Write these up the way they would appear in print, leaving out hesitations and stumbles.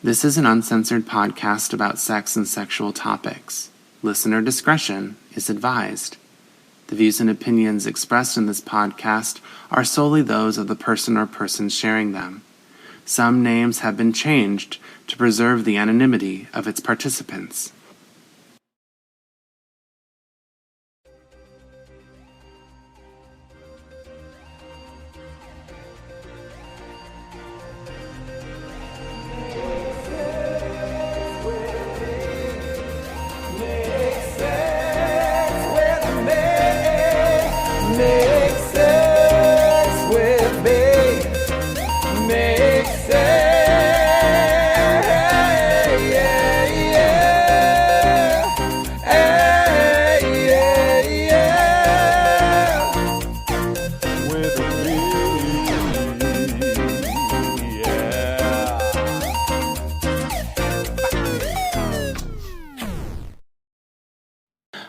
This is an uncensored podcast about sex and sexual topics. Listener discretion is advised. The views and opinions expressed in this podcast are solely those of the person or persons sharing them. Some names have been changed to preserve the anonymity of its participants.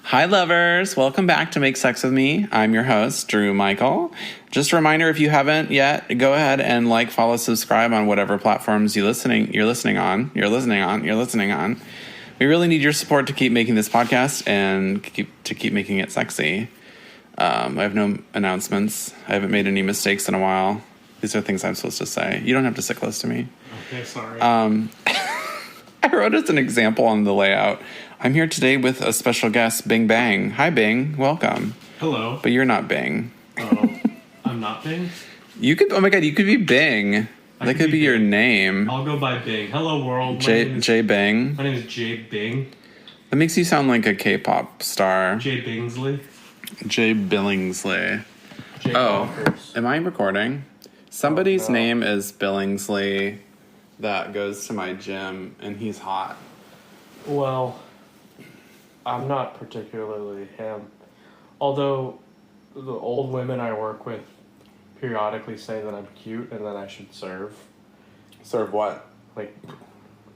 Hi lovers, welcome back to Make Sex With Me. I'm your host, Drew Michael. Just a reminder, if you haven't yet, go ahead and like, follow, subscribe on whatever platforms you're listening on. We really need your support to keep making this podcast and keep making it sexy. I have no announcements. I haven't made any mistakes in a while. These are things I'm supposed to say. You don't have to sit close to me. Okay, sorry. I wrote as an example on the layout. I'm here today with a special guest, Bing Bang. Hi, Bing. Welcome. Hello. But you're not Bing. Oh, I'm not Bing? You could. Oh my God, you could be Bing. That could be your name. I'll go by Bing. Hello, world. J Bing. My name is Jay Bing. That makes you sound like a K-pop star. Jay Bingsley. Jay Billingsley. Jay Walkers. Am I recording? Somebody's name is Billingsley that goes to my gym, and he's hot. Well, I'm not particularly him. Although the old women I work with periodically say that I'm cute and that I should serve. Serve what? Like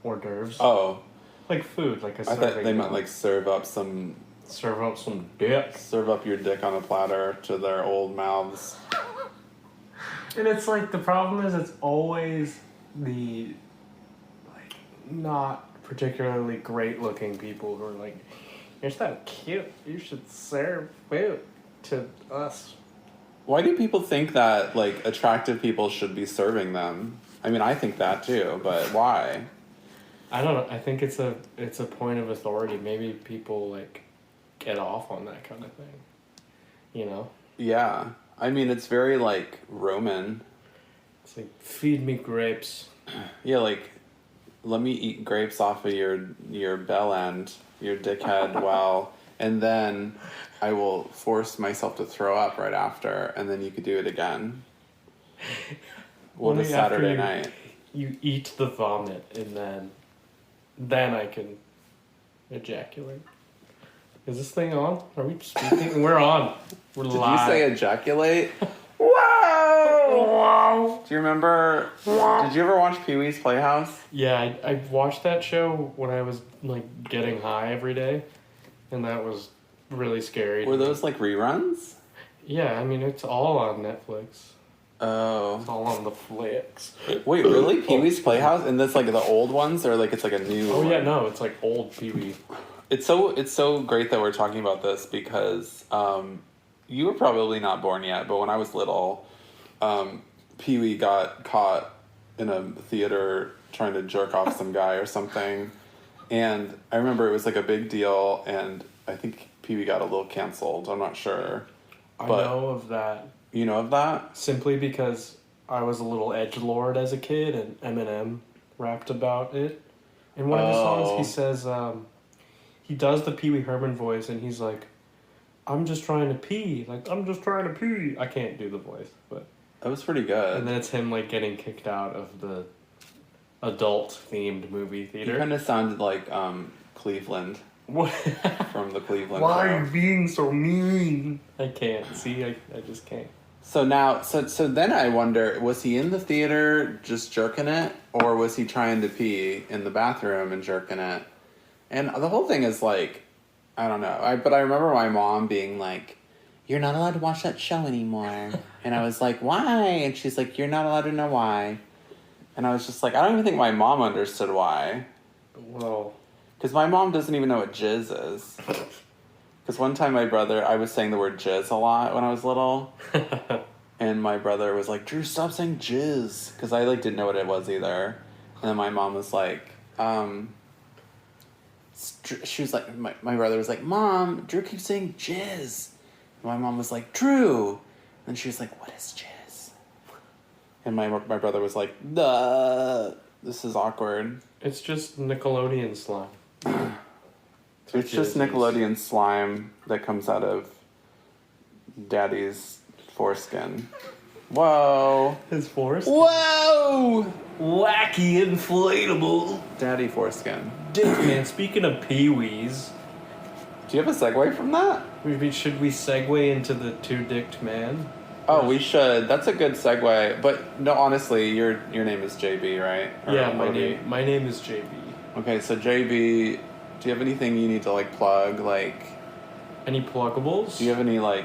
hors d'oeuvres. Oh. Like food, like a I thought they meant like serve up some dick. Serve up your dick on a platter to their old mouths. And it's like, the problem is it's always the, like, not particularly great looking people who are like, you're so cute, you should serve food to us. Why do people think that, like, attractive people should be serving them? I mean, I think that too, but why? I don't know. I think it's a point of authority. Maybe people, like, get off on that kind of thing. You know? Yeah. I mean, it's very, like, Roman. It's like, feed me grapes. Yeah, like, let me eat grapes off of your bell end, your dickhead, and then I will force myself to throw up right after, and then you could do it again. On a Saturday night. You eat the vomit, and then I can ejaculate. Is this thing on? Are we speaking? We're on. We're live. Did you say ejaculate? Wow! Do you remember? Did you ever watch Pee-wee's Playhouse? Yeah, I watched that show when I was, like, getting high every day, and that was really scary. Were those, like, reruns? Yeah, I mean, it's all on Netflix. Oh. It's all on the flicks. Wait, really? Pee-wee's Playhouse? And that's, like, the old ones? Or, like, it's, like, a new one? Yeah, no, it's, like, old Pee-wee. It's so great that we're talking about this because you were probably not born yet, but when I was little, Pee-wee got caught in a theater trying to jerk off some guy or something. And I remember it was, like, a big deal, and I think Pee-wee got a little canceled. I'm not sure. I know of that. You know of that? Simply because I was a little edgelord as a kid, and Eminem rapped about it. In one of his songs, he says, he does the Pee Wee Herman voice, and he's like, I'm just trying to pee. Like, I'm just trying to pee. I can't do the voice, but... That was pretty good. And then it's him, like, getting kicked out of the adult-themed movie theater. He kind of sounded like Cleveland. What? From the Cleveland Why show. are you being so mean? I can't. See, I just can't. So now, so then I wonder, was he in the theater just jerking it? Or was he trying to pee in the bathroom and jerking it? And the whole thing is like, I don't know. But I remember my mom being like, you're not allowed to watch that show anymore. And I was like, why? And she's like, you're not allowed to know why. And I was just like, I don't even think my mom understood why. Well... Because my mom doesn't even know what jizz is. Because one time I was saying the word jizz a lot when I was little. And my brother was like, Drew, stop saying jizz. Because I, like, didn't know what it was either. And then my mom was like, she was like, my brother was like, Mom, Drew keeps saying jizz. And my mom was like, Drew. And she was like, what is jizz? And my brother was like, duh, this is awkward. It's just Nickelodeon slime. It's just Nickelodeon slime that comes out of Daddy's foreskin. Whoa. His foreskin? Whoa! Wacky inflatable. Daddy foreskin. Dick man, speaking of Pee-wees. Do you have a segue from that? Should we segue into the two-dicked man? Oh, we should. That's a good segue. But no, honestly, your name is JB, right? Or yeah, my name is JB. Okay, so JB, do you have anything you need to like plug? Like, any pluggables? Do you have any like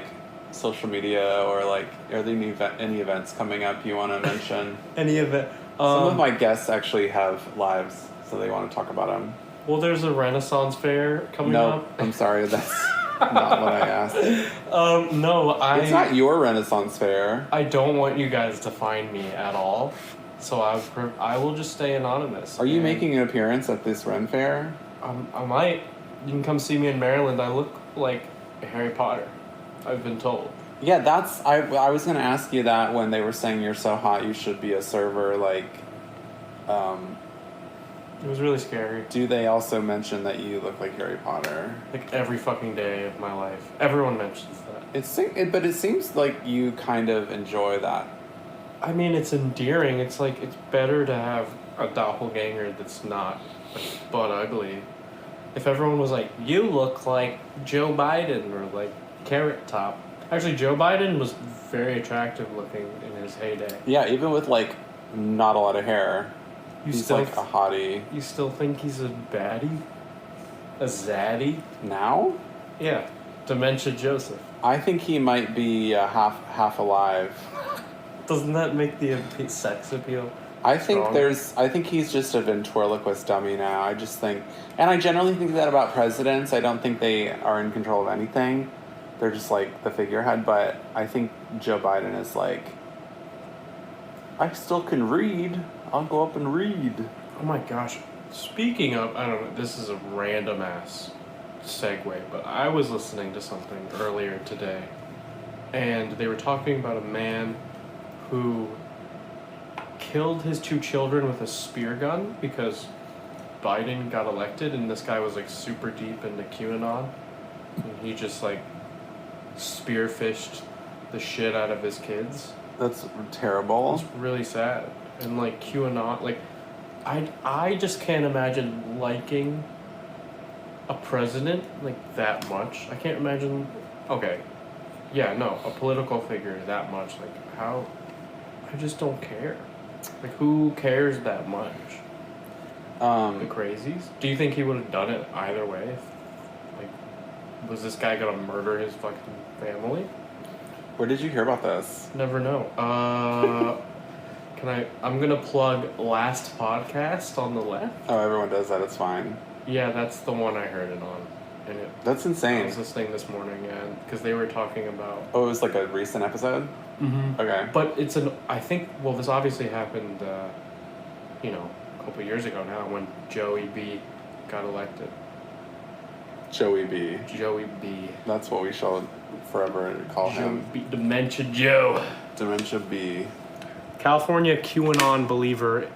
social media or like are there any events coming up you want to mention? Any event? Some of my guests actually have lives, so they want to talk about them. Well, there's a Renaissance fair coming up. No, I'm sorry, that's not what I asked. No, It's not your Renaissance fair. I don't want you guys to find me at all, so I will just stay anonymous. Are you making an appearance at this Ren fair? I might. You can come see me in Maryland. I look like Harry Potter, I've been told. Yeah, I was going to ask you that when they were saying you're so hot you should be a server, like, It was really scary. Do they also mention that you look like Harry Potter? Like every fucking day of my life. Everyone mentions that. But it seems like you kind of enjoy that. I mean, it's endearing. It's like, it's better to have a doppelganger that's not like, butt ugly. If everyone was like, you look like Joe Biden or like Carrot Top. Actually, Joe Biden was very attractive looking in his heyday. Yeah, even with like not a lot of hair. He's like a hottie. You still think he's a baddie? A zaddy? Now? Yeah. Dementia Joseph. I think he might be half alive. Doesn't that make the sex appeal? I think he's just a ventriloquist dummy now. I just think, and I generally think that about presidents. I don't think they are in control of anything. They're just like the figurehead. But I think Joe Biden is like, I still can read. I'll go up and read. Oh my gosh. Speaking of, I don't know, this is a random ass segue, but I was listening to something earlier today, and they were talking about a man who killed his 2 children with a spear gun because Biden got elected, and this guy was like super deep into QAnon, and he just like spearfished the shit out of his kids. That's terrible. It's really sad. And like QAnon, like I just can't imagine liking a president like that much. I can't imagine. Okay, yeah, no, a political figure that much. Like how? I just don't care. Like who cares that much? The crazies. Do you think he would have done it either way? Like, was this guy gonna murder his fucking family? Where did you hear about this? Never know. I'm gonna plug last podcast on the left. Oh, everyone does that. It's fine. Yeah, that's the one I heard it on. And that's insane. I was listening this morning, and because they were talking about... Oh, it was like a recent episode? Mm-hmm. Okay. But I think, well, this obviously happened, a couple years ago now when Joey B got elected. Joey B. Joey B. That's what we shall forever call him. Dementia Joe. Dementia B. California QAnon believer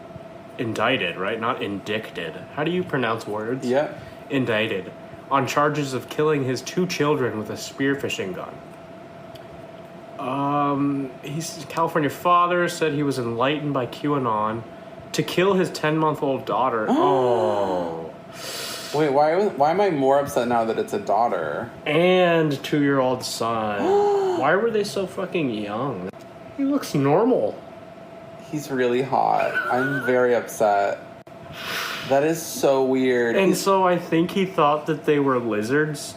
indicted, right? Not indicted. How do you pronounce words? Yeah. Indicted on charges of killing his 2 children with a spearfishing gun. California father said he was enlightened by QAnon to kill his 10-month-old daughter. Oh. Wait, why am I more upset now that it's a daughter? And 2-year-old son. Why were they so fucking young? He looks normal. He's really hot. I'm very upset. That is so weird. And so I think he thought that they were lizards,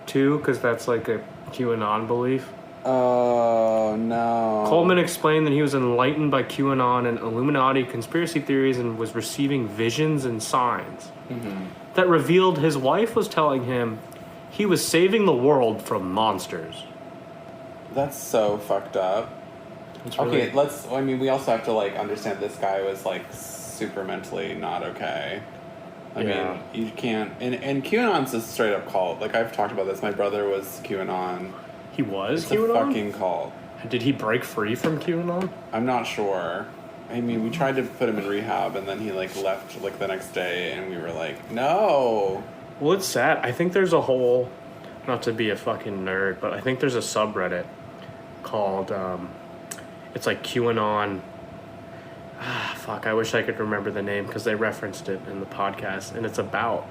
too, because that's like a QAnon belief. Oh, no. Coleman explained that he was enlightened by QAnon and Illuminati conspiracy theories and was receiving visions and signs that revealed his wife was telling him he was saving the world from monsters. That's so fucked up. Really... Okay, we also have to, like, understand this guy was, like, super mentally not okay. I mean, you can't... And QAnon's a straight-up cult. Like, I've talked about this. My brother was QAnon. He was it's QAnon? A fucking cult. Did he break free from QAnon? I'm not sure. I mean, we tried to put him in rehab, and then he, like, left, like, the next day, and we were like, no! Well, it's sad. I think there's a whole... Not to be a fucking nerd, but I think there's a subreddit called... it's like QAnon... fuck, I wish I could remember the name, because they referenced it in the podcast, and it's about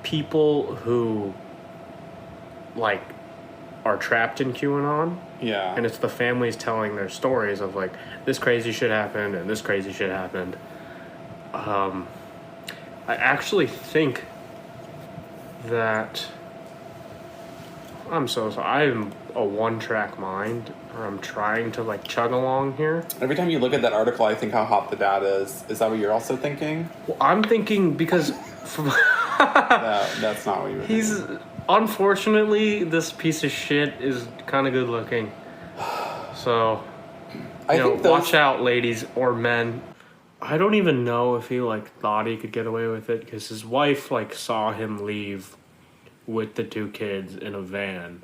people who, like, are trapped in QAnon. Yeah. And it's the families telling their stories of, like, this crazy shit happened and this crazy shit happened. I actually think that... I'm so sorry. I'm a one-track mind. I'm trying to, like, chug along here. Every time you look at that article, I think how hot the dad is. Is that what you're also thinking? Well, I'm thinking because... That's not what you were thinking. Unfortunately, this piece of shit is kind of good looking. So, watch out, ladies or men. I don't even know if he, like, thought he could get away with it, because his wife, like, saw him leave with the 2 kids in a van.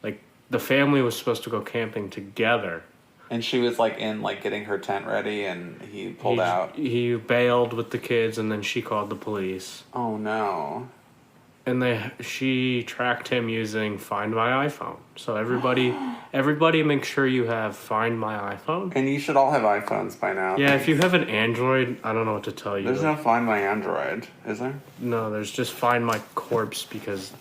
Like, the family was supposed to go camping together. And she was, like, getting her tent ready, and he pulled out. He bailed with the kids, and then she called the police. Oh, no. And she tracked him using Find My iPhone. So everybody make sure you have Find My iPhone. And you should all have iPhones by now. Yeah, if you have an Android, I don't know what to tell you. There's no Find My Android, is there? No, there's just Find My Corpse because...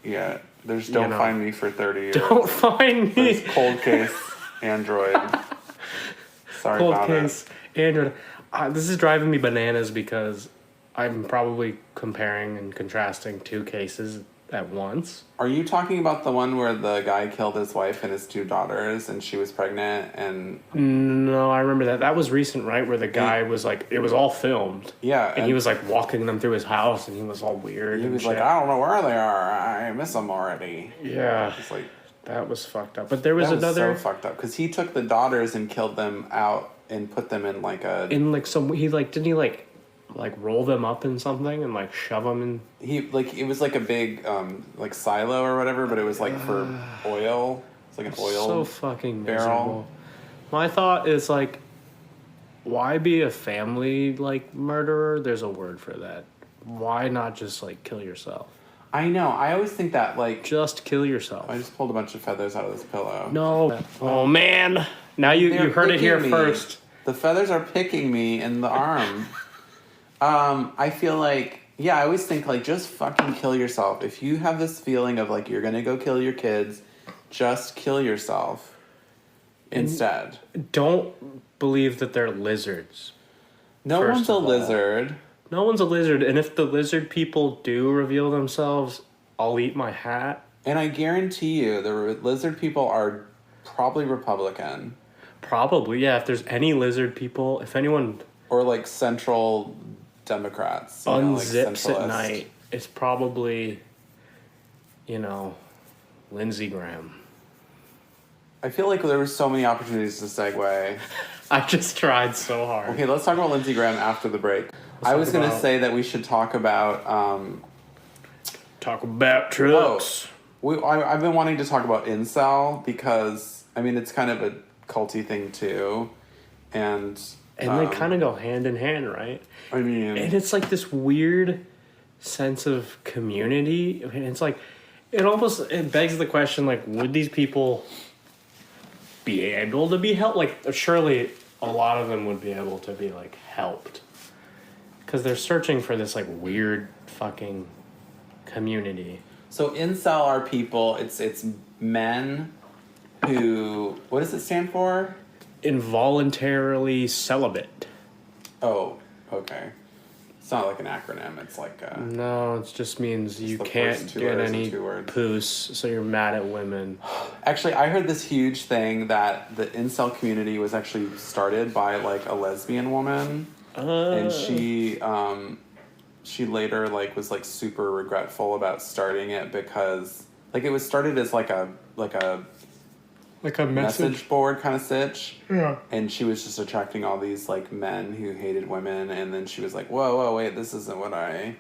There's Don't Find Me for 30 years. Don't Find Me! There's Cold Case Android. Sorry Cold about Case Android. This is driving me bananas because... I'm probably comparing and contrasting 2 cases at once. Are you talking about the one where the guy killed his wife and his 2 daughters and she was pregnant and... No, I remember that. That was recent, right? Where the guy was like... It was all filmed. Yeah. And he was like walking them through his house and he was all weird. He was like, I don't know where they are. I miss them already. Yeah. It's like... That was fucked up. But there was another... That was so fucked up. Because he took the daughters and killed them out and put them in like a... In like some... He like... Didn't he like roll them up in something and like shove them in? It was like a big like silo or whatever, but it was like for oil. It's like an oil so fucking barrel. Miserable. My thought is like, why be a family like murderer? There's a word for that. Why not just like kill yourself? I know. I always think that like just kill yourself. I just pulled a bunch of feathers out of this pillow. No. Oh man. Now you heard it here first. The feathers are picking me in the arm. I feel like, I always think, like, just fucking kill yourself. If you have this feeling of, like, you're gonna go kill your kids, just kill yourself instead. Don't believe that they're lizards. No one's a lizard. No one's a lizard, and if the lizard people do reveal themselves, I'll eat my hat. And I guarantee you, the lizard people are probably Republican. Probably, yeah. If there's any lizard people, if anyone... Or, like, central... Democrats unzips at night. It's probably, Lindsey Graham. I feel like there were so many opportunities to segue. I just tried so hard. Okay, let's talk about Lindsey Graham after the break. I was going to say that we should talk about... talk about trucks. I've been wanting to talk about incel because, I mean, it's kind of a culty thing too. And they kind of go hand in hand, right? I mean... And it's like this weird sense of community. I mean, it's like... It begs the question, like, would these people be able to be helped? Like, surely a lot of them would be able to be, like, helped. Because they're searching for this, like, weird fucking community. So incel are people, it's men who... What does it stand for? Involuntarily celibate. Oh, okay. It's not like an acronym. It's like No, it just means you the can't first two get letters any and 2 words. poos, so you're mad at women. Actually, I heard this huge thing that the incel community was actually started by like a lesbian woman, and she later like was like super regretful about starting it because like it was started as like a message board kind of sitch. Yeah. And she was just attracting all these like men who hated women, and then she was like, whoa, wait, this isn't what I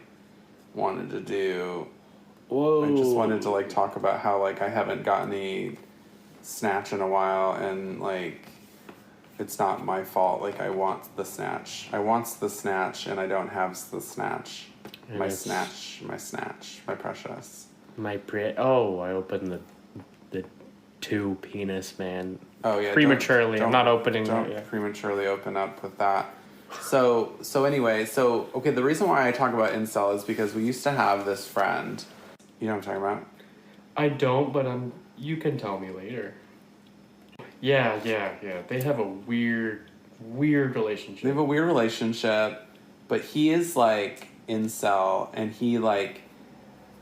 wanted to do. Whoa. I just wanted to like talk about how like I haven't gotten any snatch in a while, and like it's not my fault. Like I want the snatch, and I don't have the snatch. And My snatch, my precious. I opened the 2 penis man. Oh yeah, prematurely. I'm not opening. Don't prematurely open up with that. So anyway, okay. The reason why I talk about incel is because we used to have this friend. You know what I'm talking about? I don't, but you can tell me later. Yeah. They have a weird relationship. They have a weird relationship, but he is like incel, and he like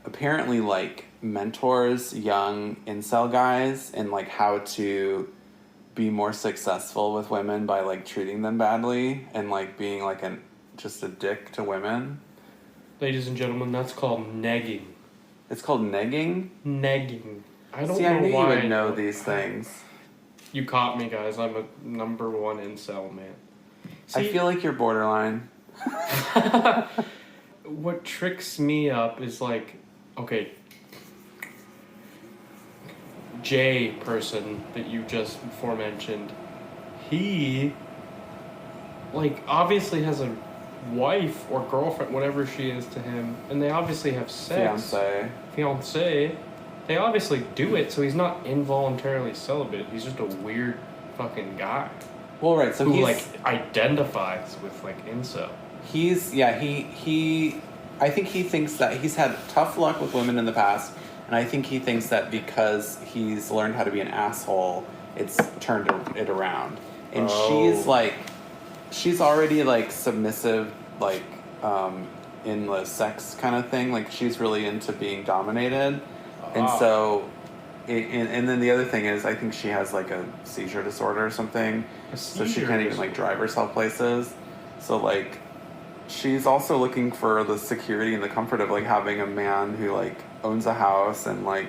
apparently like mentors young incel guys in like how to be more successful with women by like treating them badly and like being like just a dick to women. Ladies and gentlemen, that's called negging. It's called negging? Negging. I don't See, know I knew why. you would know these things. You caught me, guys. I'm a number 1 incel, man. See, I feel like you're borderline. what tricks me up is like, okay, Jay person that you just before mentioned, he like obviously has a wife or girlfriend, whatever she is to him, and they obviously have sex. Fiance. They obviously do it, so he's not involuntarily celibate. He's just a weird fucking guy. Well, right. So who he's like identifies with like incel. I think he thinks that he's had tough luck with women in the past, and I think he thinks that because he's learned how to be an asshole, it's turned it around. And she's already like submissive, like in the sex kind of thing. Like she's really into being dominated, and so. And then the other thing is, I think she has like a seizure disorder or something, so she can't even like drive herself places. So like, she's also looking for the security and the comfort of like having a man who like owns a house and like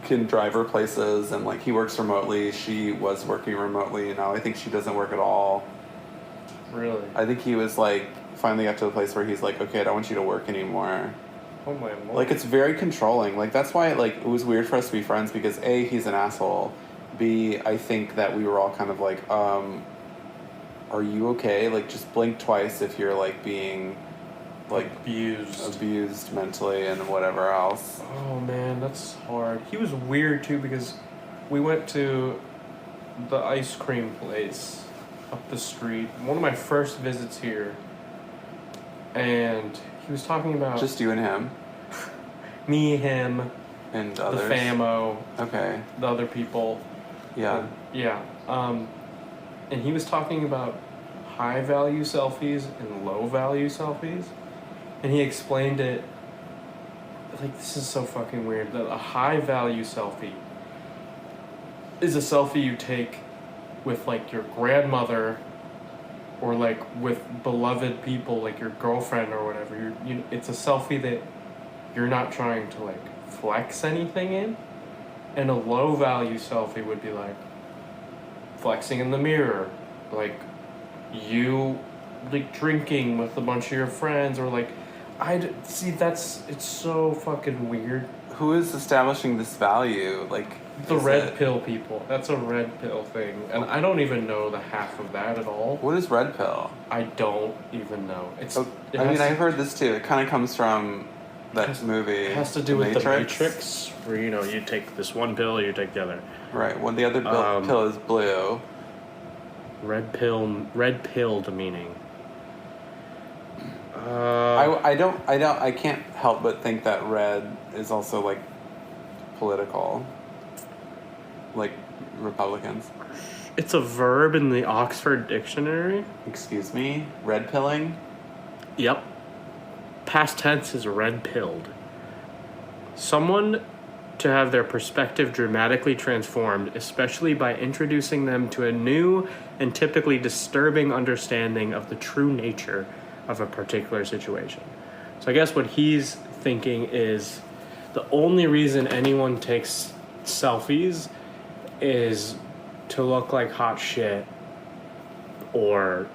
can drive her places, and like he works remotely. She was working remotely, and now I think she doesn't work at all. Really? I think he was like finally got to the place where he's like, okay, I don't want you to work anymore. Oh my Lord. Like, it's very controlling. Like, that's why, like, it was weird for us to be friends because, A, he's an asshole. B, I think that we were all kind of like, are you okay? Like, just blink twice if you're, like, being, like... Abused mentally and whatever else. Oh, man, that's hard. He was weird, too, because we went to the ice cream place up the street. One of my first visits here. And... he was talking about... Just you and him? Me, him... and others? The famo. Okay. The other people. Yeah. And he was talking about high-value selfies and low-value selfies. And he explained it... like, this is so fucking weird. A high-value selfie is a selfie you take with, like, your grandmother... or like with beloved people, like your girlfriend or whatever. It's a selfie that you're not trying to like flex anything in. And a low value selfie would be like flexing in the mirror, like you like drinking with a bunch of your friends, or like it's so fucking weird. Who is establishing this value? Like the red pill people. That's a red pill thing. And I don't even know the half of that at all. What is red pill? I don't even know. I've heard this too. It kind of comes from that movie. It has to do with the Matrix, where, you take this one pill, you take the other. Right. Well, the other pill is blue. Red pilled meaning. I can't help but think that red is also like political. Like Republicans. It's a verb in the Oxford Dictionary. Excuse me? Red pilling? Yep. Past tense is red-pilled. Someone to have their perspective dramatically transformed, especially by introducing them to a new and typically disturbing understanding of the true nature of a particular situation. So I guess what he's thinking is the only reason anyone takes selfies is to look like hot shit, or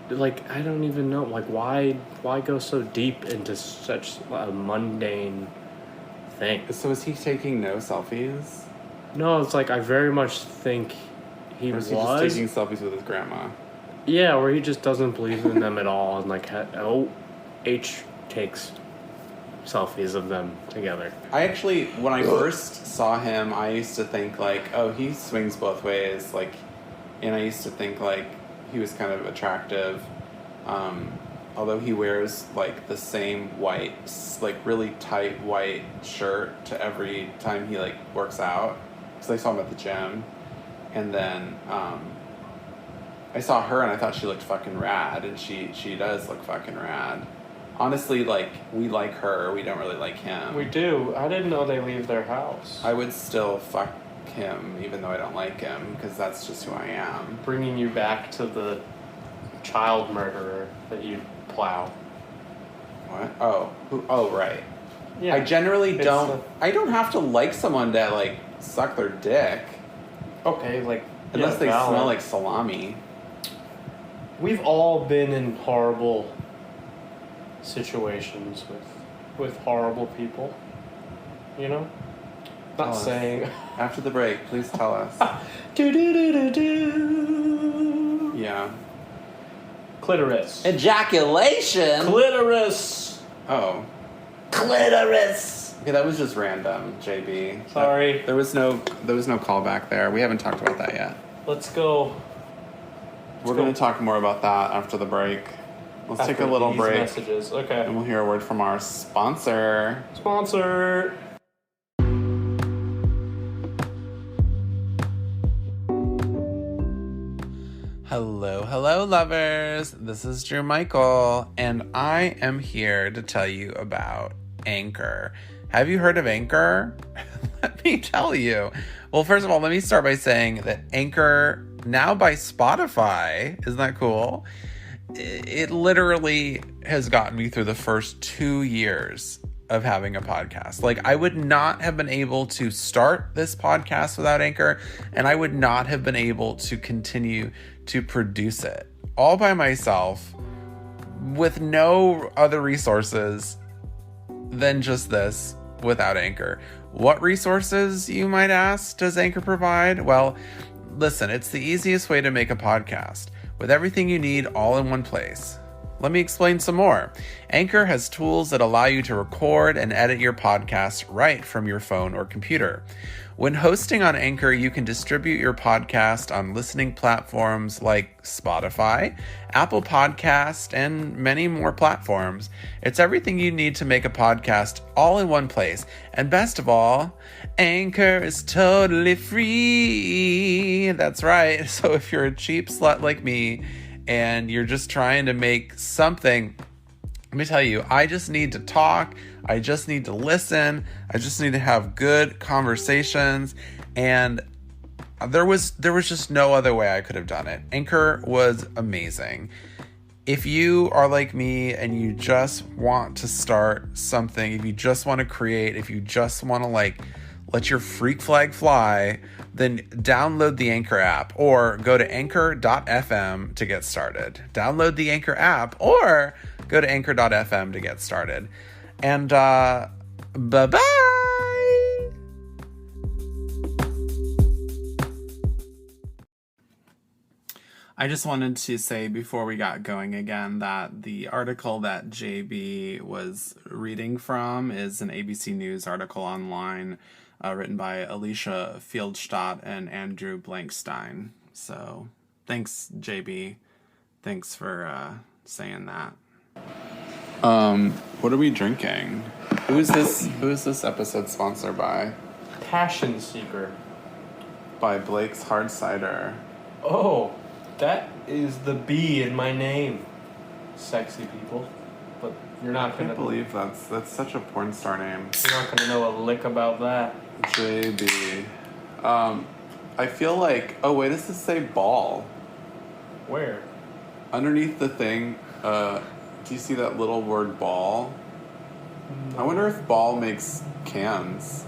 like, I don't even know, like, why go so deep into such a mundane thing? So is he taking no selfies? No, it's like, I very much think he Or was. is he just taking selfies with his grandma? Yeah, where he just doesn't believe in them at all, and like, H takes selfies of them together. I actually, when I first saw him, I used to think like, oh, he swings both ways, like, and I used to think like he was kind of attractive, although he wears like the same white, like really tight white shirt to every time he like works out, because I saw him at the gym, and then I saw her and I thought she looked fucking rad, and she does look fucking rad. Honestly, like, we like her, we don't really like him. We do. I didn't know they leave their house. I would still fuck him, even though I don't like him, because that's just who I am. Bringing you back to the child murderer that you plow. What? Oh. Oh, right. Yeah. I generally don't... I don't have to like someone to, like, suck their dick. Okay, like... Unless they smell like salami. We've all been in horrible situations with horrible people, you know? Not saying... After the break, please tell us. Do-do-do-do-do. Yeah. Clitoris. Ejaculation? Clitoris! Oh. Clitoris! Okay, that was just random, JB. Sorry. There was no callback there. We haven't talked about that yet. Let's go. We're going to talk more about that after the break. Let's take a little break. Messages. Okay. And we'll hear a word from our sponsor. Sponsor. Hello, lovers. This is Drew Michael, and I am here to tell you about Anchor. Have you heard of Anchor? Let me tell you. Well, first of all, let me start by saying that Anchor, now by Spotify, isn't that cool? It literally has gotten me through the first 2 years of having a podcast. Like, I would not have been able to start this podcast without Anchor, and I would not have been able to continue to produce it all by myself with no other resources than just this without Anchor. What resources, you might ask, does Anchor provide? Well, listen, it's the easiest way to make a podcast with everything you need all in one place. Let me explain some more. Anchor has tools that allow you to record and edit your podcast right from your phone or computer. When hosting on Anchor, you can distribute your podcast on listening platforms like Spotify, Apple Podcast, and many more platforms. It's everything you need to make a podcast all in one place. And best of all, Anchor is totally free. That's right. So if you're a cheap slut like me and you're just trying to make something, let me tell you, I just need to talk. I just need to listen. I just need to have good conversations. And there was just no other way I could have done it. Anchor was amazing. If you are like me and you just want to start something, if you just want to create, if you just want to like let your freak flag fly, then download the Anchor app or go to anchor.fm to get started. Download the Anchor app or go to anchor.fm to get started. And bye-bye! I just wanted to say before we got going again that the article that JB was reading from is an ABC News article online written by Alicia Fieldstadt and Andrew Blankstein. So thanks, JB. Thanks for saying that. What are we drinking? Who is this episode sponsored by? Passion Seeker. By Blake's Hard Cider. Oh, that is the B in my name. Sexy people. but you're not I gonna can't believe that's such a porn star name. You're not gonna know a lick about that. JB. I feel like. Oh wait, does this say ball? Where? Underneath the thing, do you see that little word ball? No. I wonder if ball makes cans.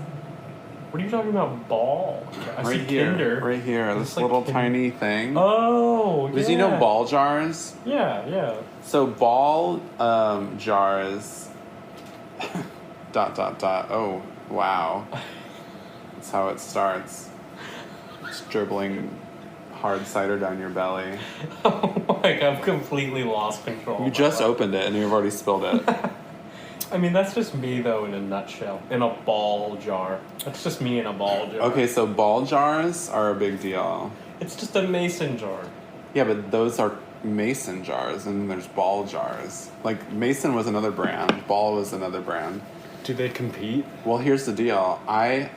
What are you talking about, ball? I see Kinder. Right here, this like little tiny thing. Oh, yeah. Because you know ball jars? Yeah. So ball jars. ... Oh, wow. That's how it starts. Just dribbling hard cider down your belly. Oh my god, I've completely lost control. You just opened it and you've already spilled it. I mean, that's just me, though, in a nutshell. In a ball jar. That's just me in a ball jar. Okay, so ball jars are a big deal. It's just a mason jar. Yeah, but those are mason jars, and there's ball jars. Like, Mason was another brand. Ball was another brand. Do they compete? Well, here's the deal. I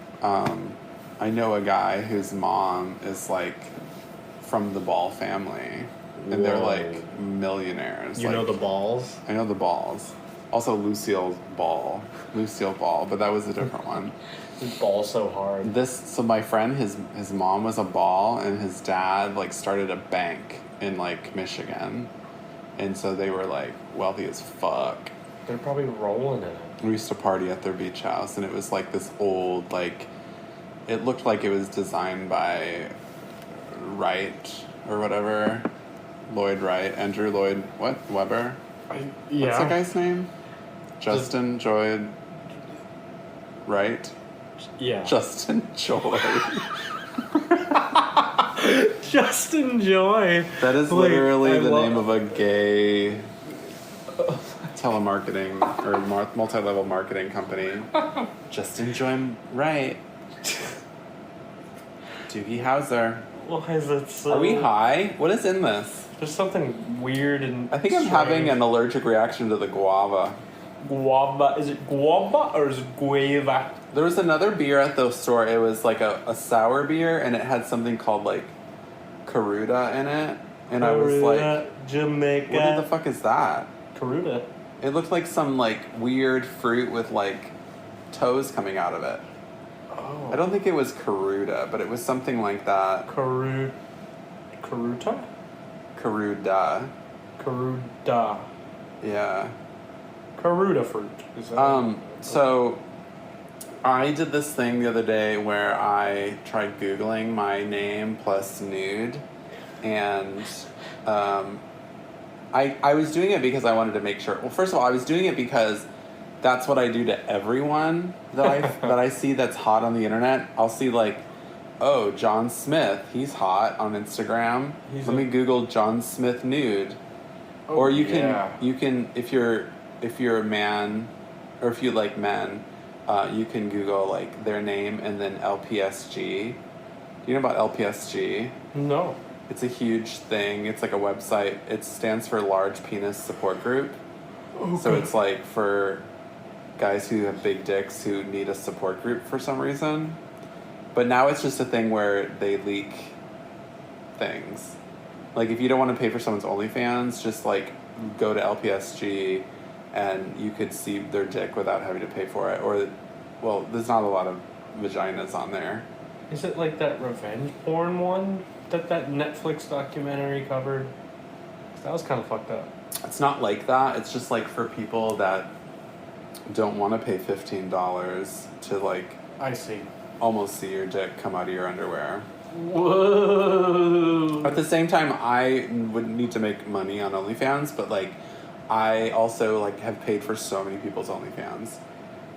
know a guy whose mom is, like, from the Ball family. And they're, like, millionaires. You like, know the balls? I know the Balls. Also Lucille Ball, but that was a different one. Ball so hard. So my friend, his mom was a Ball, and his dad like started a bank in like Michigan, and so they were like wealthy as fuck. They're probably rolling in it. We used to party at their beach house, and it was like this old like, it looked like it was designed by Wright or whatever, Lloyd Wright, Andrew Lloyd Webber. Yeah. What's the guy's name? Justin Joy. Right? Yeah. Justin Joy. Justin Joy. That is literally the name of a gay telemarketing or multi-level marketing company. Justin Joy Right. Doogie Howser. Why is it so... Are we high? What is in this? There's something weird and I think I'm having an allergic reaction to the guava. Guava? Is it guava or is it guava? There was another beer at the store. It was like a sour beer, and it had something called like Caruda in it. And I was like, Jamaica. what the fuck is that? Caruda. It looked like some like weird fruit with like toes coming out of it. Oh. I don't think it was Caruda, but it was something like that. Caruta? Caruda. Caruda. Yeah. Caruda fruit. Is that So I did this thing the other day where I tried Googling my name plus nude, and I was doing it because I wanted to make sure. Well, first of all, I was doing it because that's what I do to everyone that I see that's hot on the internet. I'll see like, oh, John Smith, he's hot on Instagram. Let me Google John Smith nude. Oh, or you can if you're a man, or if you like men, you can Google like their name and then LPSG. Do you know about LPSG? No. It's a huge thing. It's like a website. It stands for Large Penis Support Group. Okay. So it's like for guys who have big dicks who need a support group for some reason. But now it's just a thing where they leak things. Like if you don't want to pay for someone's OnlyFans, just like go to LPSG and you could see their dick without having to pay for it. Or, well, there's not a lot of vaginas on there. Is it like that revenge porn one that Netflix documentary covered? That was kind of fucked up. It's not like that. It's just like for people that don't want to pay $15 to like... I see. Almost see your dick come out of your underwear. Whoa. At the same time, I would need to make money on OnlyFans, but like, I also like have paid for so many people's OnlyFans.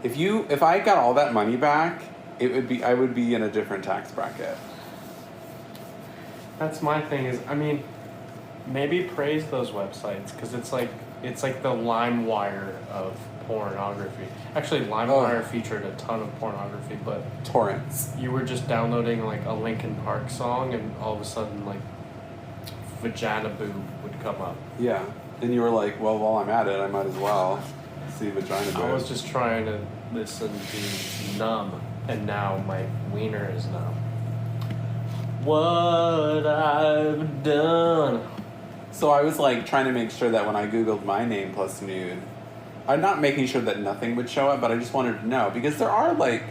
If I got all that money back, I would be in a different tax bracket. That's my thing is, I mean, maybe praise those websites because it's like the LimeWire of pornography. Actually, LimeWire featured a ton of pornography, but torrents. You were just downloading like a Linkin Park song, and all of a sudden, like, vagina boob would come up. Yeah, and you were like, "Well, while I'm at it, I might as well see vagina boob." I was just trying to listen to Numb, and now my wiener is numb. What I've done. So I was like trying to make sure that when I Googled my name plus nude, I'm not making sure that nothing would show up, but I just wanted to know because there are like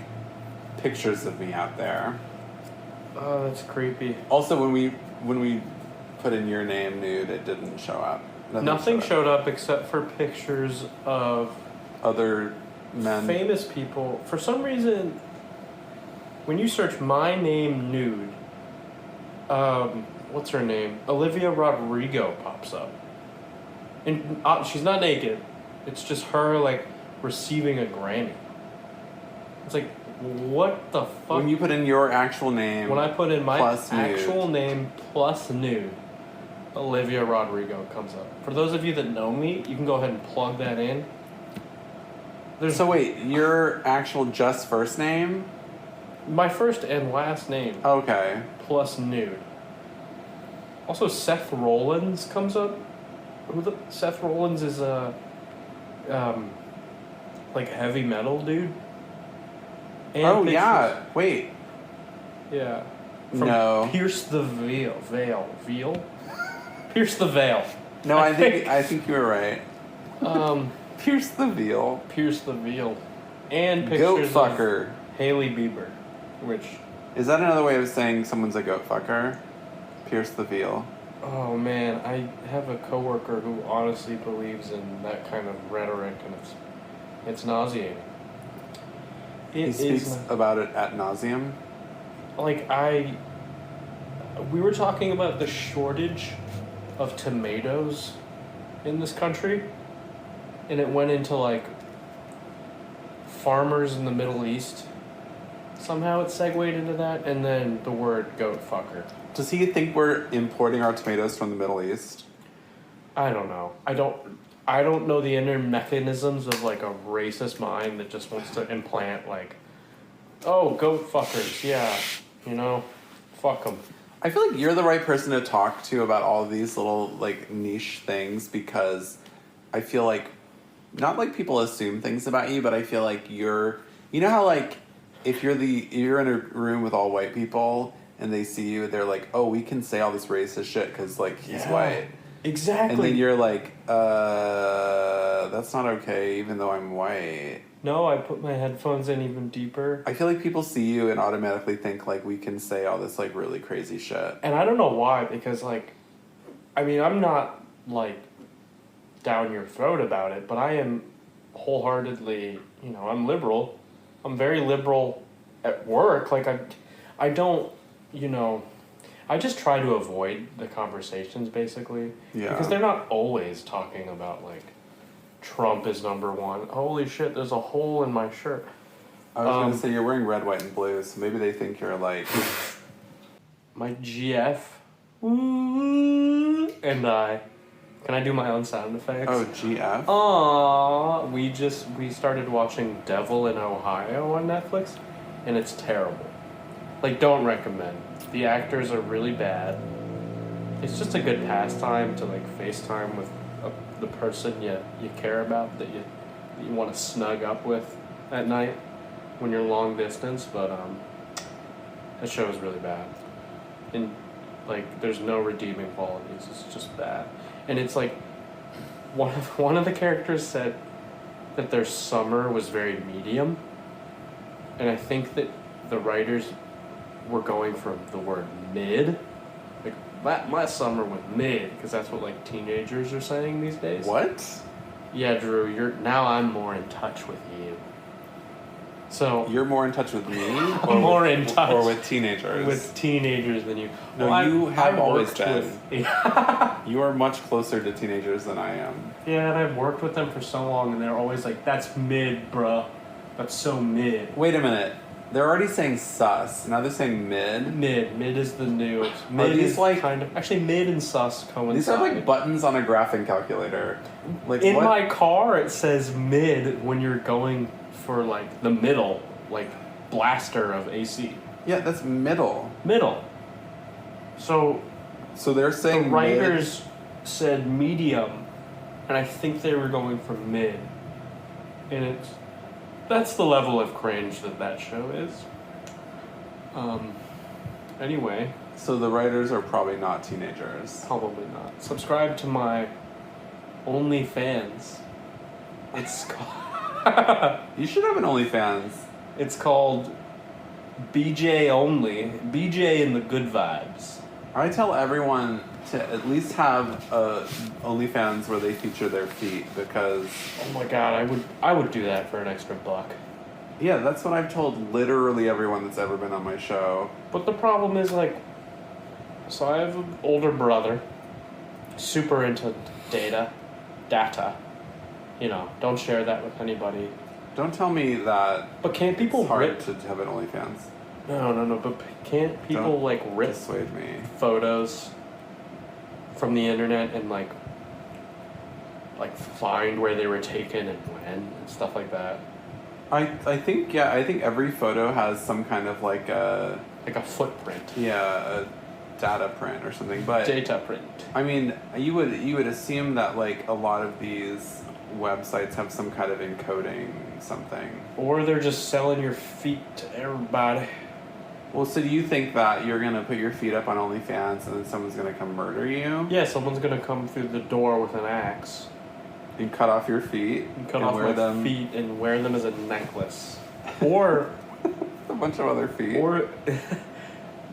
pictures of me out there. Oh, that's creepy. Also, when we put in your name nude, it didn't show up. Nothing showed up except for pictures of other men, famous people. For some reason, when you search my name nude, what's her name? Olivia Rodrigo pops up. And she's not naked. It's just her, like, receiving a Grammy. It's like, what the fuck? When you put in your actual name... When I put in my actual nude. name plus nude, Olivia Rodrigo comes up. For those of you that know me, you can go ahead and plug that in. So wait, your actual just first name? My first and last name. Okay. Plus nude. Also, Seth Rollins comes up. Seth Rollins is a like heavy metal dude. And pictures. Yeah. Wait. Yeah. No. Pierce the Veil. Pierce the Veil. No, I think you were right. Pierce the Veil. Pierce the Veil. And pictures Goat fucker. of Hailey Bieber, which... Is that another way of saying someone's a goat fucker? Pierce the Veil. Oh man, I have a coworker who honestly believes in that kind of rhetoric, and it's nauseating. He speaks about it ad nauseum. Like we were talking about the shortage of tomatoes in this country, and it went into like farmers in the Middle East. Somehow it segued into that, and then the word goat fucker. Does he think we're importing our tomatoes from the Middle East? I don't know. I don't know the inner mechanisms of like a racist mind that just wants to implant like, oh, goat fuckers, yeah, fuck them. I feel like you're the right person to talk to about all of these little like niche things because I feel like, not like people assume things about you, but I feel like you know how like if you're in a room with all white people and they see you, they're like, oh, we can say all this racist shit because like he's white. Exactly. And then you're like, that's not okay, even though I'm white. No, I put my headphones in even deeper. I feel like people see you and automatically think, like, we can say all this, like, really crazy shit. And I don't know why, because, like, I mean, I'm not, like, down your throat about it, but I am wholeheartedly, I'm liberal. I'm very liberal at work. Like, I don't, I just try to avoid the conversations, basically. Yeah. Because they're not always talking about, like, Trump is number one. Holy shit, there's a hole in my shirt. I was going to say, you're wearing red, white, and blue, so maybe they think you're, like... My GF. And I. Can I do my own sound effects? Oh, GF? Aww. We started watching Devil in Ohio on Netflix, and it's terrible. Like, don't recommend. The actors are really bad. It's just a good pastime to, like, FaceTime with the person you care about, that you want to snug up with at night when you're long distance, but that show is really bad. And, like, there's no redeeming qualities. It's just bad. And it's like, one of the characters said that their summer was very medium, and I think that the writers were going for the word mid. Like, my summer was mid, because that's what, like, teenagers are saying these days. What? Yeah, Drew, now I'm more in touch with you. So you're more in touch with me? I'm more in touch. Or with teenagers? With teenagers than you. No, well, you have always been. Yeah. You are much closer to teenagers than I am. Yeah, and I've worked with them for so long, and they're always like, that's mid, bruh. That's so mid. Wait a minute. They're already saying sus. Now they're saying mid. Mid is the new. Mid is like kind of actually mid and sus coincide. These are like buttons on a graphing calculator. Like in what? my car, it says mid when you're going for like the middle, like blaster of AC. Yeah, that's middle. Middle. So they're saying the writers said medium, and I think they were going for mid, and that's the level of cringe that show is. Anyway. So the writers are probably not teenagers. Probably not. Subscribe to my OnlyFans. It's called... You should have an OnlyFans. It's called BJ Only. BJ and the Good Vibes. I tell everyone to at least have OnlyFans where they feature their feet because... Oh my god, I would do that for an extra $1. Yeah, that's what I've told literally everyone that's ever been on my show. But the problem is, like... So I have an older brother. Super into data. You know, don't share that with anybody. Don't tell me that But can't people it's hard rip... to have an OnlyFans. No, but can't people, Don't like, rip dissuade me. photos from the internet and, like, find where they were taken and when and stuff like that? I think every photo has some kind of like a footprint. a data print or something. But Data print. I mean, you would assume that like a lot of these websites have some kind of encoding something. Or they're just selling your feet to everybody. Well, so do you think that you're gonna put your feet up on OnlyFans and then someone's gonna come murder you Yeah, someone's gonna come through the door with an axe and cut off your feet and cut off wear my feet and wear them as a necklace? Or a bunch of other feet. Or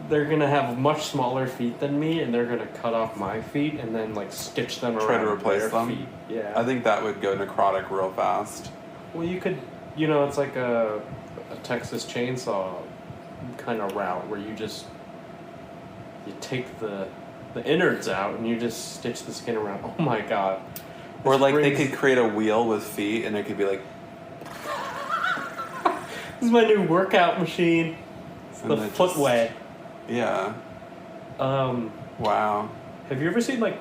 they're gonna have much smaller feet than me, and they're gonna cut off my feet and then like stitch them around. Try to replace their them. Feet. Yeah. I think that would go necrotic real fast. Well, you could, it's like a Texas chainsaw kind of route where you take the innards out and you just stitch the skin around. Oh my god. Or like they could create a wheel with feet and it could be like this is my new workout machine. It's the footway. Yeah. Wow. Have you ever seen like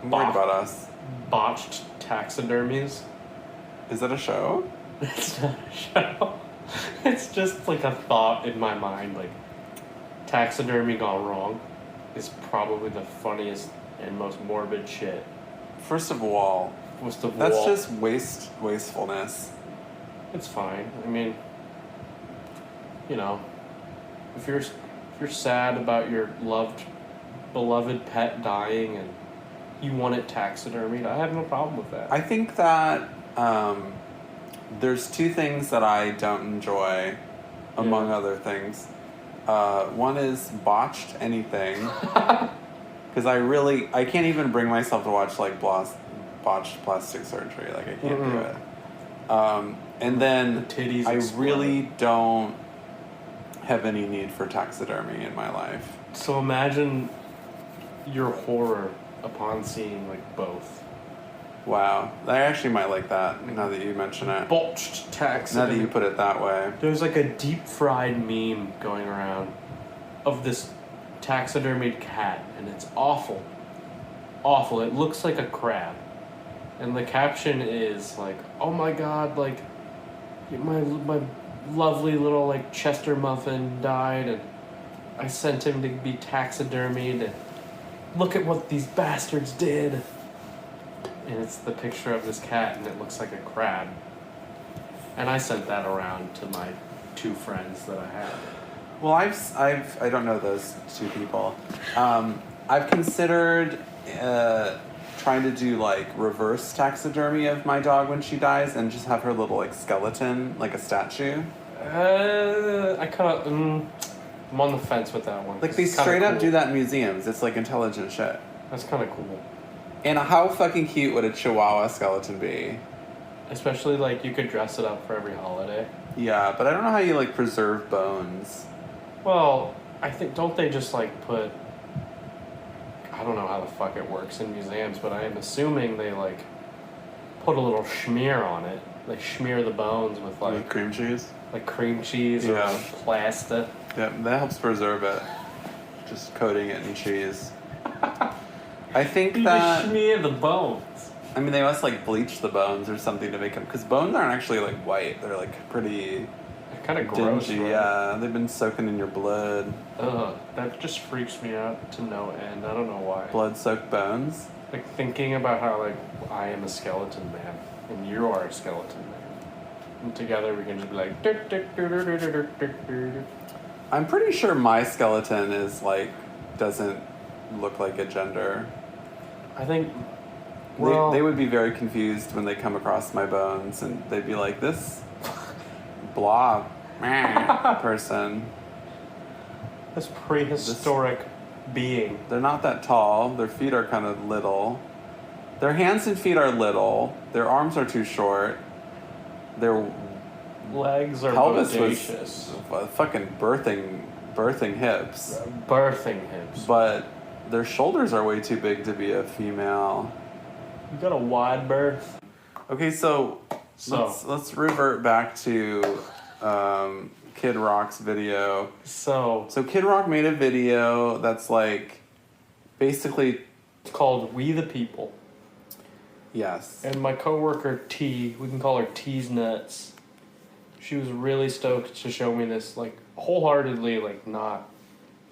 I'm worried about us. botched taxidermies? Is that a show? It's not a show. It's just like a thought in my mind. Like, taxidermy gone wrong is probably the funniest and most morbid shit. First of all, that's just wastefulness. It's fine. I mean, if you're sad about your beloved pet dying and you want it taxidermied, I have no problem with that. I think that there's two things that I don't enjoy, among other things. One is botched anything, because I can't even bring myself to watch like botched plastic surgery. Like I can't do it. And then the titties I explode. really don't have any need for taxidermy in my life. So imagine your horror upon seeing like both. Wow, I actually might like that now that you mention it. Botched taxidermy. Now that you put it that way. There's like a deep fried meme going around of this taxidermied cat, and it's awful. Awful. It looks like a crab. And the caption is like, oh my god, like, my lovely little like Chester muffin died, and I sent him to be taxidermied, and look at what these bastards did. And it's the picture of this cat, and it looks like a crab. And I sent that around to my two friends that I had. Well, I don't know those two people. I've considered trying to do like reverse taxidermy of my dog when she dies, and just have her little like skeleton, like a statue. I kind of, I'm on the fence with that one. Like they straight up do that in museums. It's like intelligent shit. That's kind of cool. And how fucking cute would a Chihuahua skeleton be? Especially, like, you could dress it up for every holiday. Yeah, but I don't know how you, like, preserve bones. Well, I think, don't they just, like, put... I don't know how the fuck it works in museums, but I am assuming they, like, put a little schmear on it. They schmear the bones with, like... cream cheese? Like cream cheese or plaster. Yeah, that helps preserve it. Just coating it in cheese. I think you that... You smear the bones. I mean, they must, like, bleach the bones or something to make them... Because bones aren't actually, like, white. They're, like, pretty... They're kind of gross, dingy, right? yeah. They've been soaking in your blood. Ugh, that just freaks me out to no end. I don't know why. Blood-soaked bones? Like, thinking about how, like, I am a skeleton man, and you are a skeleton man. And together we can just be like... I'm pretty sure my skeleton is, like, doesn't look like a gender. I think Well, they would be very confused when they come across my bones, and they'd be like, this blob person. this prehistoric being. They're not that tall. Their feet are kind of little. Their hands and feet are little. Their arms are too short. Their Legs are pelvis bodacious. was fucking birthing hips. Birthing hips. But their shoulders are way too big to be a female. You got a wide berth. Okay, so let's revert back to Kid Rock's video. So Kid Rock made a video that's like basically it's called We the People. yes. And my coworker T, we can call her T's Nuts. She was really stoked to show me this, like wholeheartedly, like not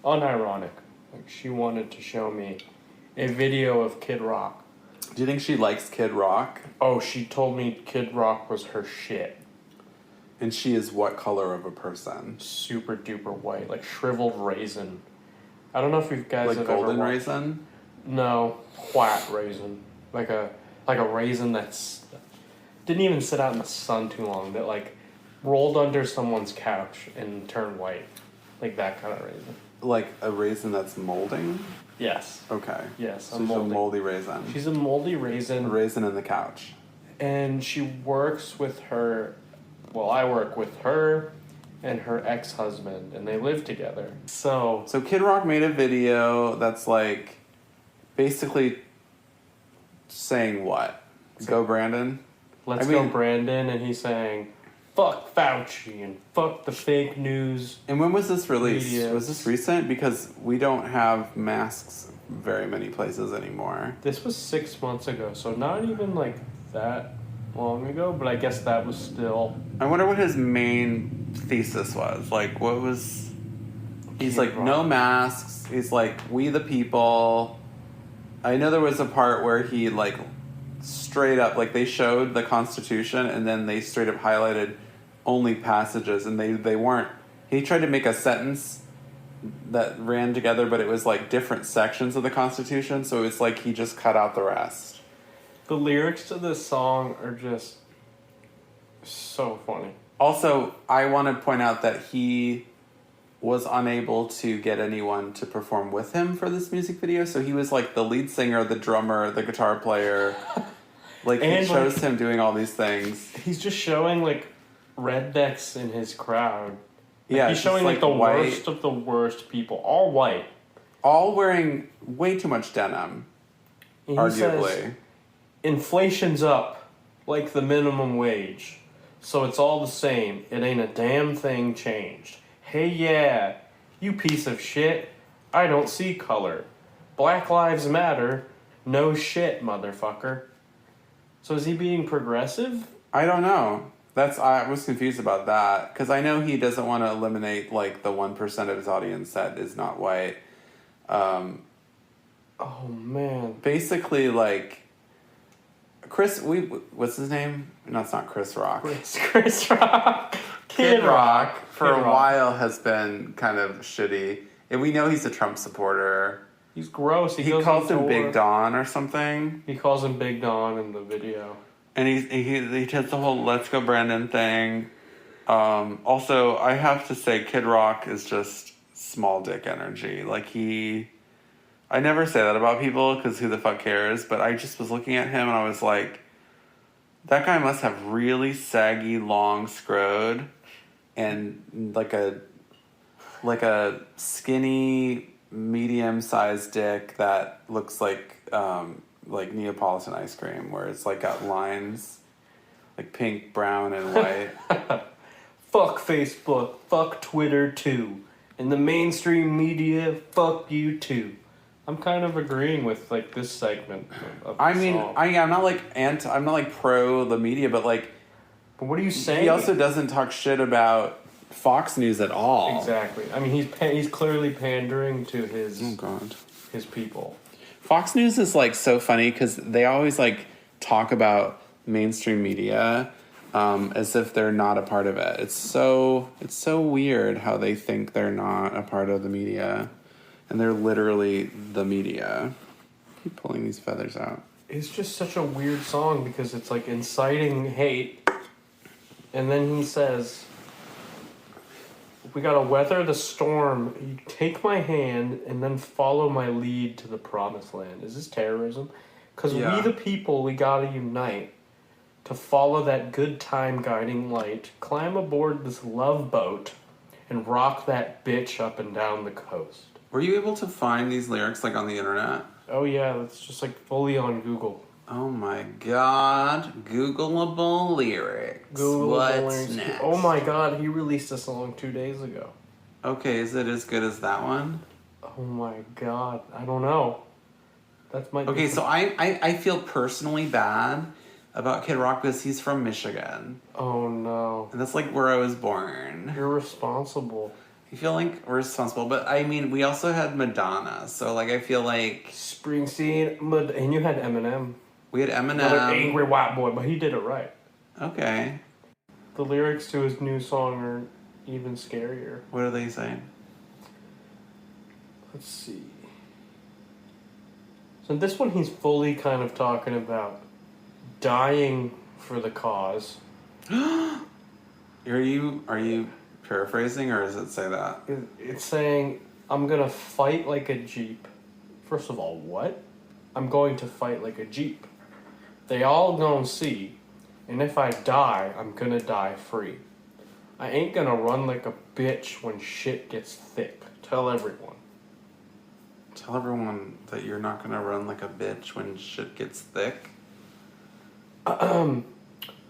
unironic. Like she wanted to show me a video of Kid Rock. Do you think she likes Kid Rock? Oh, she told me Kid Rock was her shit. And she is what color of a person? Super duper white, like shriveled raisin. I don't know if you guys Like have golden ever raisin? No, white raisin. Like a raisin that's didn't even sit out in the sun too long. That like rolled under someone's couch and turned white. Like that kind of raisin. Like a raisin that's molding? Yes. Okay. Yes, So she's a moldy raisin. She's a moldy A raisin. raisin in the couch. And she works with her, well, I work with her and her ex-husband, and they live together. So Kid Rock made a video that's like basically saying what? Go Brandon? let's I go mean- Brandon, and he's saying, fuck Fauci and fuck the fake news. And when was this released? Media. Was this recent? Because we don't have masks very many places anymore. This was 6 months ago, so not even like that long ago, but I guess that was still... I wonder what his main thesis was. Like, what was... He's Kid like, Rock. no masks. He's like, we the people. I know there was a part where he, like, straight up, like, they showed the Constitution, and then they straight up highlighted only passages, and they weren't... He tried to make a sentence that ran together, but it was, like, different sections of the Constitution, so it's like he just cut out the rest. The lyrics to this song are just so funny. Also, I want to point out that he was unable to get anyone to perform with him for this music video, so he was like the lead singer, the drummer, the guitar player. Like, And, it shows like, him doing all these things. He's just showing like rednecks in his crowd. Like, Yeah, he's it's showing just, like the white, worst of the worst people, all white. all wearing way too much denim, And he arguably. says, inflation's up like the minimum wage, so it's all the same. It ain't a damn thing changed. Hey, yeah, you piece of shit. I don't see color. Black Lives Matter. No shit, motherfucker. So is he being progressive? I don't know. I was confused about that, because I know he doesn't want to eliminate like the 1% of his audience that is not white. Oh man. Basically, like, what's his name? No, it's not Chris Rock. Chris Rock. Kid Rock. for Kid a Rock. while has been kind of shitty. And we know he's a Trump supporter. He's gross. He goes calls on him tour. Big Don or something. He calls him Big Don in the video. And he does the whole Let's Go Brandon thing. Also, I have to say, Kid Rock is just small dick energy. Like, I never say that about people, because who the fuck cares? But I just was looking at him and I was like, that guy must have really saggy, long scrode and like a skinny, medium-sized dick that looks like Neapolitan ice cream, where it's like got lines, like pink, brown, and white. Fuck Facebook. Fuck Twitter too. And the mainstream media, fuck you too. I'm kind of agreeing with like this segment of the I mean, song. I'm not like I'm not like pro the media, but like, But what are you saying? he also doesn't talk shit about Fox News at all. Exactly. I mean, he's clearly pandering to his Oh God. his people. Fox News is like so funny because they always like talk about mainstream media as if they're not a part of it. It's so weird how they think they're not a part of the media, and they're literally the media. Keep pulling these feathers out. it's just such a weird song because it's like inciting hate. And then he says, we gotta weather the storm. You take my hand and then follow my lead to the promised land. Is this terrorism? Because Yeah. we the people, we gotta unite to follow that good time guiding light, climb aboard this love boat, and rock that bitch up and down the coast. Were you able to find these lyrics like on the internet? Oh yeah, that's just like fully on Google. Oh my god. Googleable lyrics. What's next? Oh my god, he released a song 2 days ago. Okay, is it as good as that one? Oh my god, I don't know. That's my... Okay, so I feel personally bad about Kid Rock because he's from Michigan. Oh no. And that's like where I was born. You're responsible. I feel like we're responsible, but I mean, we also had Madonna, so like I feel like... Springsteen, and you had Eminem. We had Eminem. Another angry white boy, but he did it right. Okay. The lyrics to his new song are even scarier. What are they saying? Let's see. So this one he's fully kind of talking about dying for the cause. Are you paraphrasing, or does it say that? It's saying, I'm gonna fight like a Jeep. First of all, what? I'm going to fight like a Jeep. They all gonna see, and if I die, I'm gonna die free. I ain't gonna run like a bitch when shit gets thick. Tell everyone. Tell everyone that you're not gonna run like a bitch when shit gets thick. I'm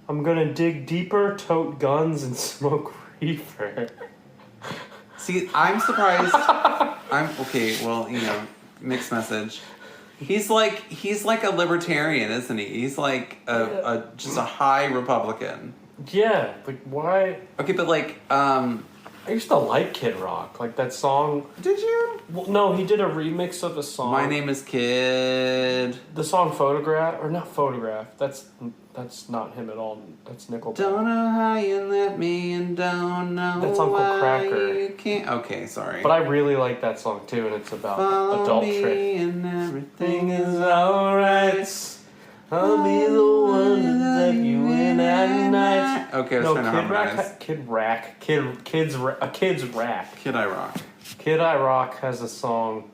gonna dig deeper, tote guns, and smoke reefer. See, I'm surprised. Okay, well, mixed message. He's like a libertarian, isn't he? He's like just a high Republican. Yeah, like why? Okay, but like, I used to like Kid Rock, like that song. Did you? Well, no, he did a remix of a song. My Name is Kid. The song Photograph, or not Photograph. That's not him at all. That's Nickelback. Don't know how you let me and don't know That's Uncle why Cracker. You can't. Okay, sorry. But I really like that song too, and it's about Follow adult me trick. and everything is alright. I'll be the one to take you in at night. Okay, I was trying to harmonize. Kid's Rack. Kid I Rock. Kid I Rock has a song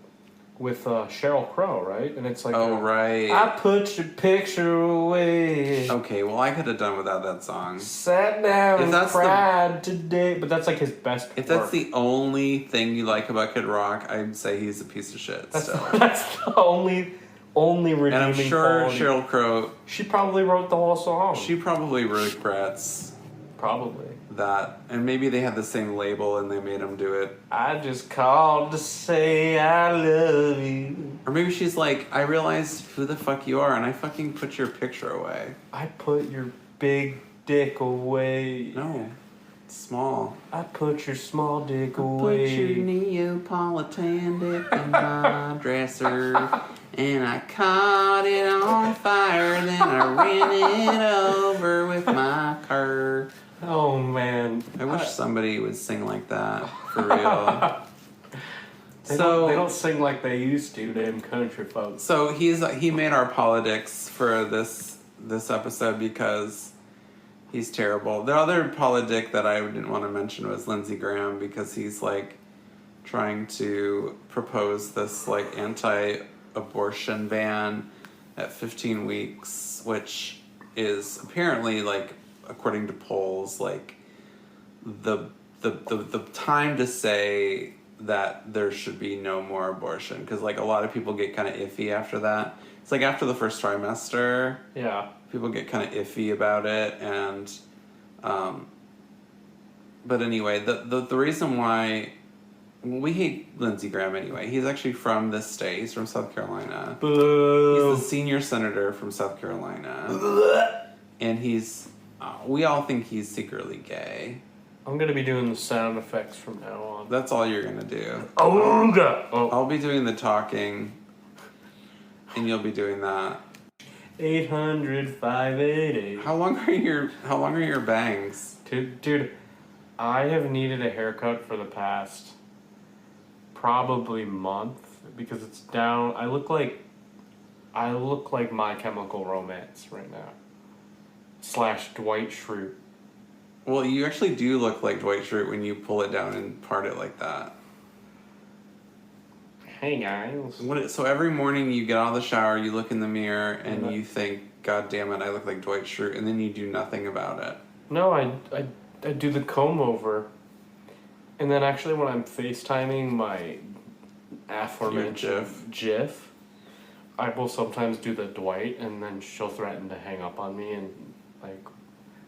with Sheryl Crow, right? And it's like, right. I put your picture away. Okay, well, I could have done without that song. Sat down and cried today. But that's like his best If work. that's the only thing you like about Kid Rock, I'd say he's a piece of shit. That's the only redeeming And I'm sure quality. Sheryl Crow... She probably wrote the whole song. She probably regrets Probably. that. And maybe they had the same label and they made him do it. I just called to say I love you. Or maybe she's like, I realized who the fuck you are and I fucking put your picture away. I put your big dick away. No. It's small. I put your small dick Put away. your Neapolitan dick in my dresser. And I caught it on fire. Then I ran it over with my car. Oh man. I wish somebody would sing like that. For real. They don't sing like they used to, damn country folks. So he made our politics for this episode because he's terrible. The other politic that I didn't want to mention was Lindsey Graham because he's like trying to propose this like anti-abortion ban at 15 weeks, which is apparently like according to polls like the time to say that there should be no more abortion because like a lot of people get kind of iffy after that. It's like after the first trimester. Yeah. People get kind of iffy about it, and but anyway, the reason why we hate Lindsey Graham anyway, he's actually from this state. He's from South Carolina. Boo. He's the senior senator from South Carolina, and we all think he's secretly gay. I'm gonna be doing the sound effects from now on. That's all you're gonna do. Oh god. Oh. I'll be doing the talking, and you'll be doing that. 800-588. How long are your bangs? Dude, I have needed a haircut for the past probably month because it's down. I look like I look like My Chemical Romance right now. / Dwight Schrute. Well, you actually do look like Dwight Schrute when you pull it down and part it like that. Hey guys. So every morning you get out of the shower, you look in the mirror, and you think, God damn it, I look like Dwight Schrute, and then you do nothing about it. No, I do the comb over. And then actually when I'm FaceTiming my aforementioned GIF, I will sometimes do the Dwight, and then she'll threaten to hang up on me and, like,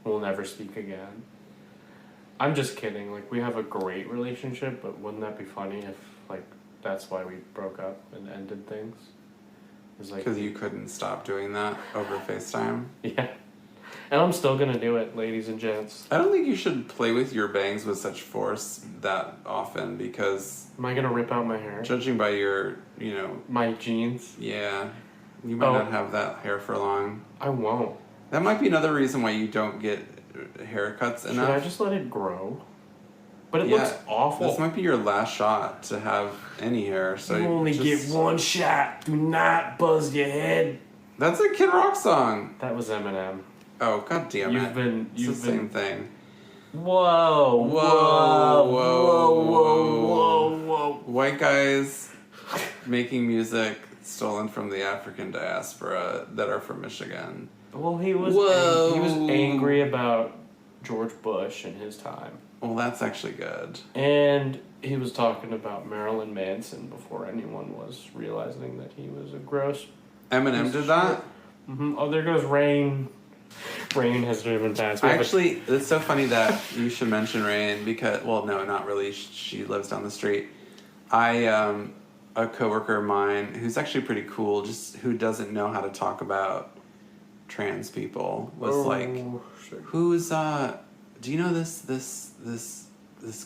we'll never speak again. I'm just kidding. Like, we have a great relationship, but wouldn't that be funny if, like, that's why we broke up and ended things? Because you couldn't stop doing that over FaceTime? Yeah. And I'm still gonna do it, ladies and gents. I don't think you should play with your bangs with such force that often, because... Am I gonna rip out my hair? Judging by your, my jeans? Yeah. You might not have that hair for long. I won't. That might be another reason why you don't get haircuts enough. Should I just let it grow? But it looks awful. This might be your last shot to have any hair. So you only get one shot. Do not buzz your head. That's a Kid Rock song. That was Eminem. Oh, god damn it. It's the same thing. Whoa. White guys making music stolen from the African diaspora that are from Michigan. Well, he was angry about George Bush and his time. Well, that's actually good. And he was talking about Marilyn Manson before anyone was realizing that he was a gross... Eminem did that? Mm-hmm. Oh, there goes Rain. Rain has driven past. Actually, it's so funny that you should mention Rain because... Well, no, not really. She lives down the street. A coworker of mine who's actually pretty cool, just who doesn't know how to talk about trans people, was sure. Who's do you know this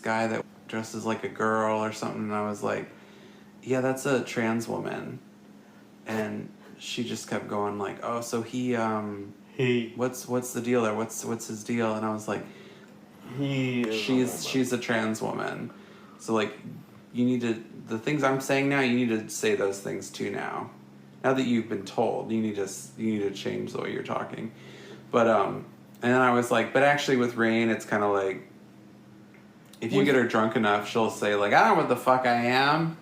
guy that dresses like a girl or something? And I was like, yeah, that's a trans woman. And she just kept going like, oh, so he what's the deal there? What's his deal? And I was like, she's a trans woman. So like, you need to, the things I'm saying now, you need to say those things too now. Now that you've been told, you need to change the way you're talking. But and then I was like, but actually with Rain, it's kind of like, if you get her drunk enough, she'll say like, I don't know what the fuck I am.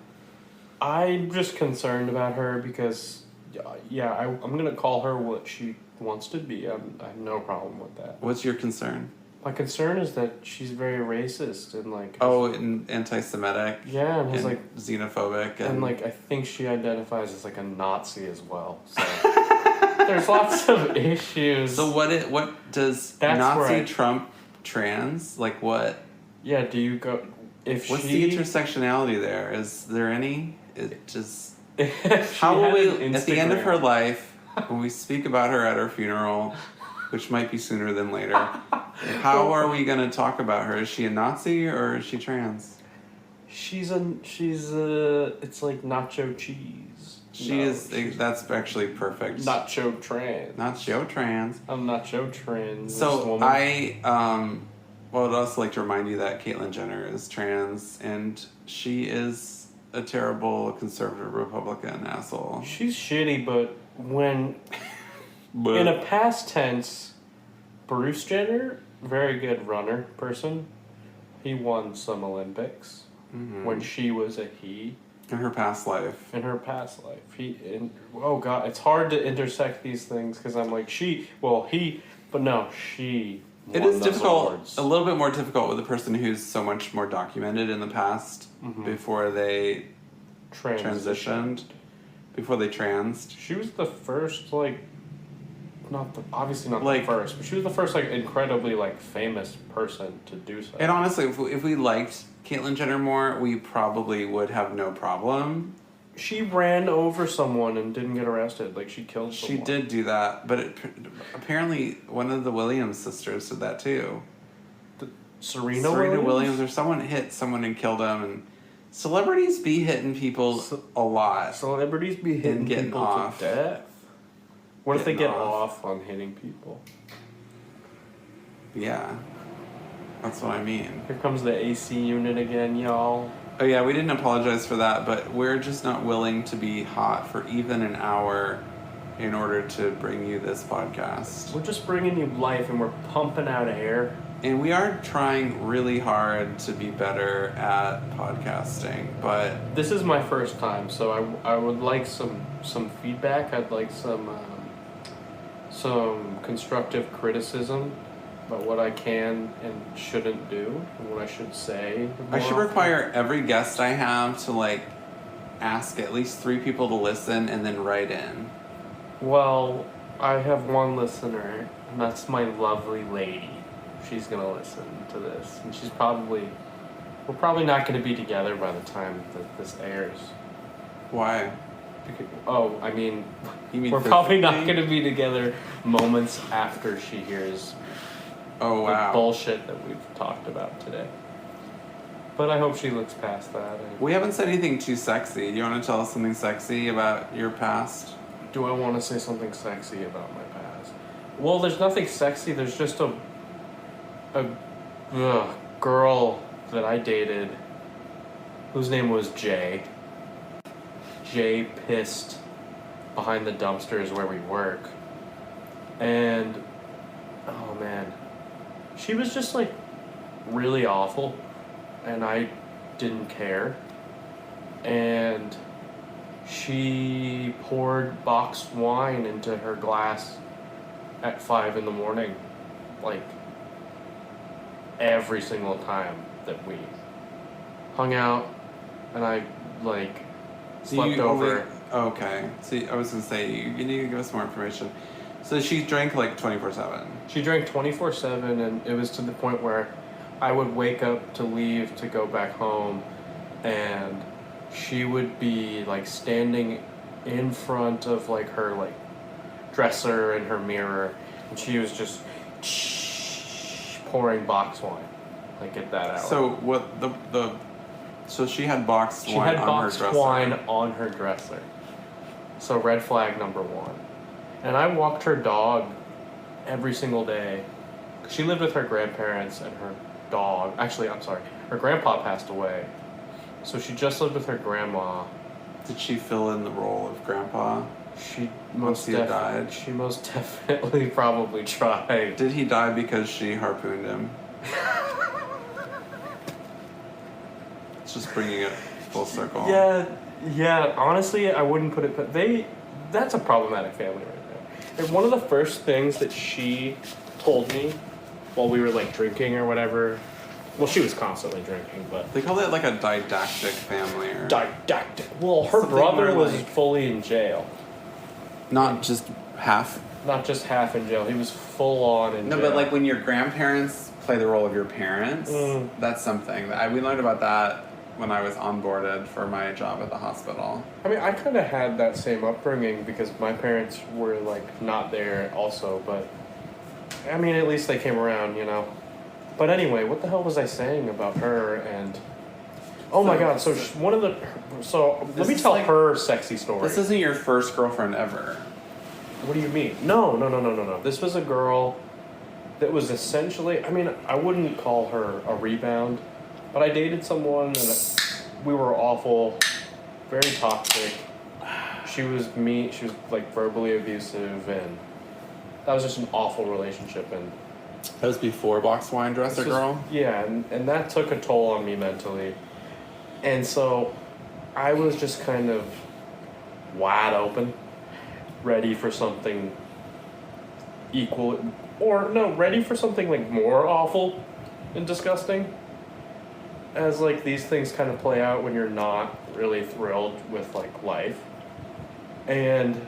I'm just concerned about her because, I'm gonna call her what she wants to be. I have no problem with that. What's your concern? My concern is that she's very racist and like... and anti-Semitic. Yeah, and he's like... xenophobic. And like, I think she identifies as like a Nazi as well. So there's lots of issues. So what does Nazi trump trans? Like what? Yeah, do you go... What's the intersectionality there? Is there any? It just... How will we... At the end of her life, when we speak about her at her funeral... which might be sooner than later. How are we going to talk about her? Is she a Nazi or is she trans? She's it's like nacho cheese. That's actually perfect. Nacho trans. Nacho trans. I'm nacho trans. So I would also like to remind you that Caitlyn Jenner is trans and she is a terrible conservative Republican asshole. She's shitty, but when... in a past tense, Bruce Jenner, very good runner person. He won some Olympics when she was a he. In her past life. Oh God, it's hard to intersect these things because I'm like she won It is difficult, awards. a little bit more difficult with a person who's so much more documented in the past before they transitioned, before they transed. She was the first, like, obviously not the first, but she was the first, like, incredibly, like, famous person to do so. And honestly, if we liked Caitlyn Jenner more, we probably would have no problem. She ran over someone and didn't get arrested. Like, she killed someone. She did do that, but apparently one of the Williams sisters did that too. Serena Williams or someone hit someone and killed them. And celebrities be hitting people a lot. Celebrities be hitting people off to death. What if they get off on hitting people? Yeah. That's what I mean. Here comes the AC unit again, y'all. Oh yeah, we didn't apologize for that, but we're just not willing to be hot for even an hour in order to bring you this podcast. We're just bringing you life and we're pumping out air. And we are trying really hard to be better at podcasting, but... This is my first time, so I would like some feedback. I'd like some constructive criticism about what I can and shouldn't do, and what I should say. I should require every guest I have to, like, ask at least 3 people to listen and then write in. Well, I have one listener, and that's my lovely lady. She's gonna listen to this, and we're probably not gonna be together by the time that this airs. Why? We're probably not gonna be together moments after she hears the bullshit that we've talked about today. But I hope she looks past that. We haven't said anything too sexy. Do you want to tell us something sexy about your past? Do I want to say something sexy about my past? Well, there's nothing sexy. There's just a girl that I dated whose name was Jay. Jay pissed behind the dumpsters where we work. And, oh man, she was just like really awful. And I didn't care. And she poured boxed wine into her glass at 5 a.m, like every single time that we hung out, and I like slept over. Okay, see, I was gonna say you need to give us more information. So she drank like 24/7. She drank 24/7, and it was to the point where I would wake up to leave to go back home, and she would be like standing in front of like her like dresser and her mirror, and she was just pouring box wine like at that hour. So what so she had boxed wine on her dresser. She had boxed wine on her dresser. So red flag number 1. And I walked her dog every single day. She lived with her grandparents and her dog. Actually, I'm sorry. Her grandpa passed away. So she just lived with her grandma. Did she fill in the role of grandpa? She most died. She most definitely probably tried. Did he die because she harpooned him? It's just bringing it full circle. Yeah. Honestly, I wouldn't put it. But that's a problematic family right there. And one of the first things that she told me while we were like drinking or whatever. Well, she was constantly drinking, but... They call it like a didactic family. Or didactic. Well, her brother was fully in jail. Not just half? Not just half in jail. He was full on in jail. No, but like when your grandparents play the role of your parents, that's something. We learned about that when I was onboarded for my job at the hospital. I mean, I kind of had that same upbringing because my parents were like not there also, but... I mean, at least they came around, you know? But anyway, what the hell was I saying about her and... Oh my god, so let me tell her sexy story. This isn't your first girlfriend ever. What do you mean? No. This was a girl that was essentially... I mean, I wouldn't call her a rebound, but I dated someone and we were awful, very toxic. She was mean, she was like verbally abusive, and that was just an awful relationship. And that was before boxed wine dresser girl? Yeah, and that took a toll on me mentally. And so I was just kind of wide open, ready for something ready for something like more awful and disgusting. As like these things kind of play out when you're not really thrilled with like life. And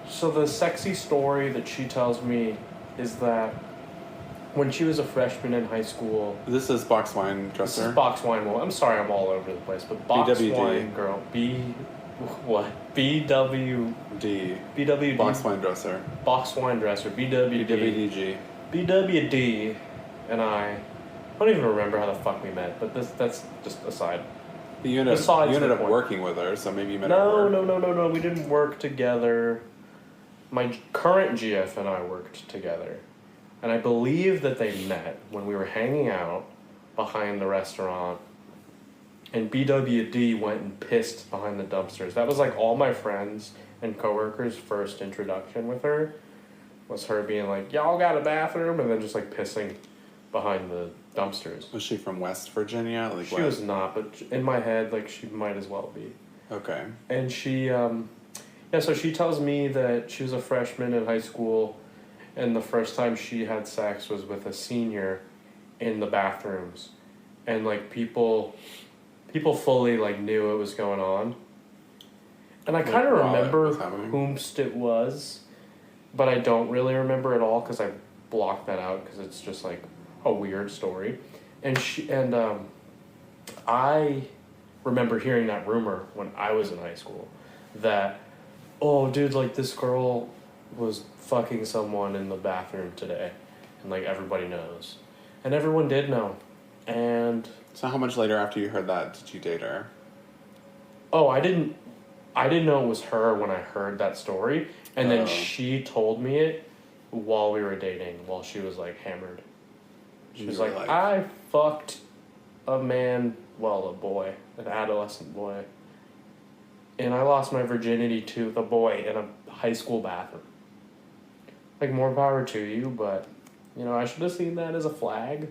so the sexy story that she tells me is that when she was a freshman in high school... This is box wine dresser? This is box wine. Well, I'm sorry I'm all over the place, but box wine girl. What? BWD. BWD. Box wine dresser. Box wine dresser. BWD. BWDG. BWD and I don't even remember how the fuck we met, but that's just aside. You ended up working with her, so maybe you met her at work. No. We didn't work together. My current GF and I worked together. And I believe that they met when we were hanging out behind the restaurant. and BWD went and pissed behind the dumpsters. That was like all my friends and coworkers' first introduction with her, was her being like, "Y'all got a bathroom?" and then just like pissing behind the dumpsters. Was she from West Virginia? Like she was not, but in my head, like she might as well be. Okay. And she, so she tells me that she was a freshman in high school, and the first time she had sex was with a senior in the bathrooms, and like people fully like knew it was going on. And I kind of remember whomst it was, but I don't really remember at all because I blocked that out because it's just like a weird story. And I remember hearing that rumor when I was in high school that, oh, dude, like this girl was fucking someone in the bathroom today, and like everybody knows, and everyone did know. And so how much later after you heard that did you date her? Oh, I didn't know it was her when I heard that story, and then she told me it while we were dating, while she was like hammered. She was like, I fucked a man, well, a boy, an adolescent boy, and I lost my virginity to the boy in a high school bathroom. Like, more power to you, but, you know, I should have seen that as a flag.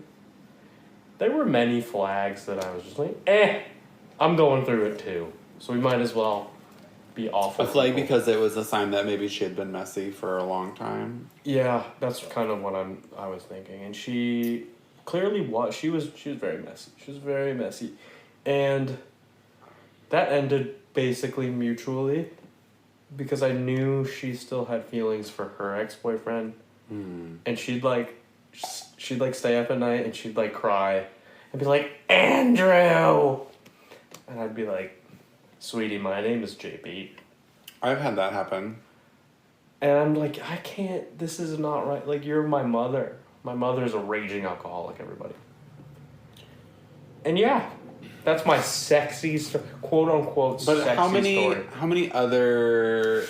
There were many flags that I was just like, I'm going through it too. So we might as well be awful. A flag because it was a sign that maybe she had been messy for a long time. Yeah, that's kind of what I was thinking. And she clearly was. She was very messy. She was very messy. And that ended basically mutually because I knew she still had feelings for her ex-boyfriend. And she'd stay up at night and she'd like cry and be like, Andrew! And I'd be like, sweetie, my name is JB. I've had that happen. And I'm like, I can't, this is not right. Like, you're my mother. My mother's a raging alcoholic, everybody. And yeah, that's my sexy, quote unquote, but sexy story. How many other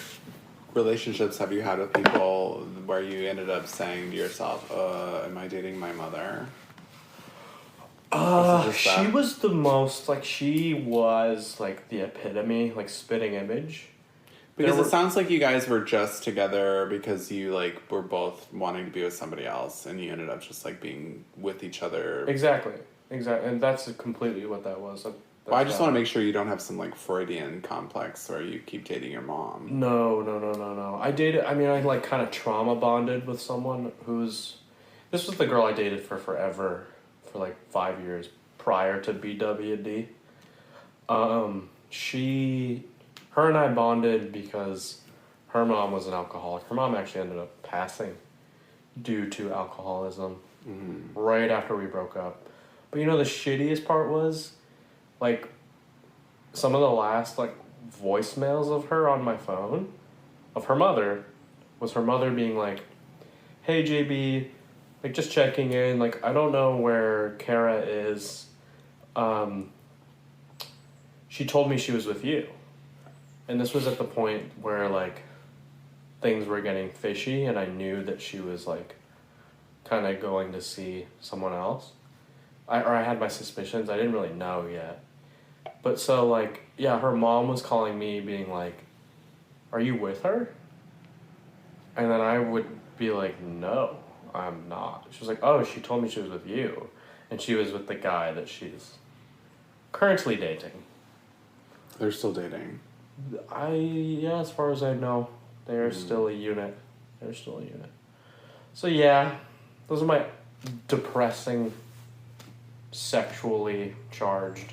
relationships have you had with people where you ended up saying to yourself, am I dating my mother? She was the most, like, she was, like, the epitome, like, spitting image. Because it sounds like you guys were just together because you, like, were both wanting to be with somebody else, and you ended up just, like, being with each other. Exactly. And that's completely what that was. Well, I just want to make sure you don't have some, like, Freudian complex where you keep dating your mom. No. I like, kind of trauma bonded with someone this was the girl I dated for forever. For like 5 years prior to BWD. Her and I bonded because her mom was an alcoholic. Her mom actually ended up passing due to alcoholism right after we broke up. But you know, the shittiest part was, like, some of the last, like, voicemails of her on my phone, of her mother, was her mother being like, hey, JB, like, just checking in, like, I don't know where Kara is. She told me she was with you. And this was at the point where, like, things were getting fishy, and I knew that she was, like, kind of going to see someone else. I had my suspicions. I didn't really know yet. But so, like, yeah, her mom was calling me being like, are you with her? And then I would be like, no, I'm not. She was like, oh, she told me she was with you. And she was with the guy that she's currently dating. They're still dating. Yeah, as far as I know, they're still a unit. They're still a unit. So yeah, those are my depressing, sexually charged.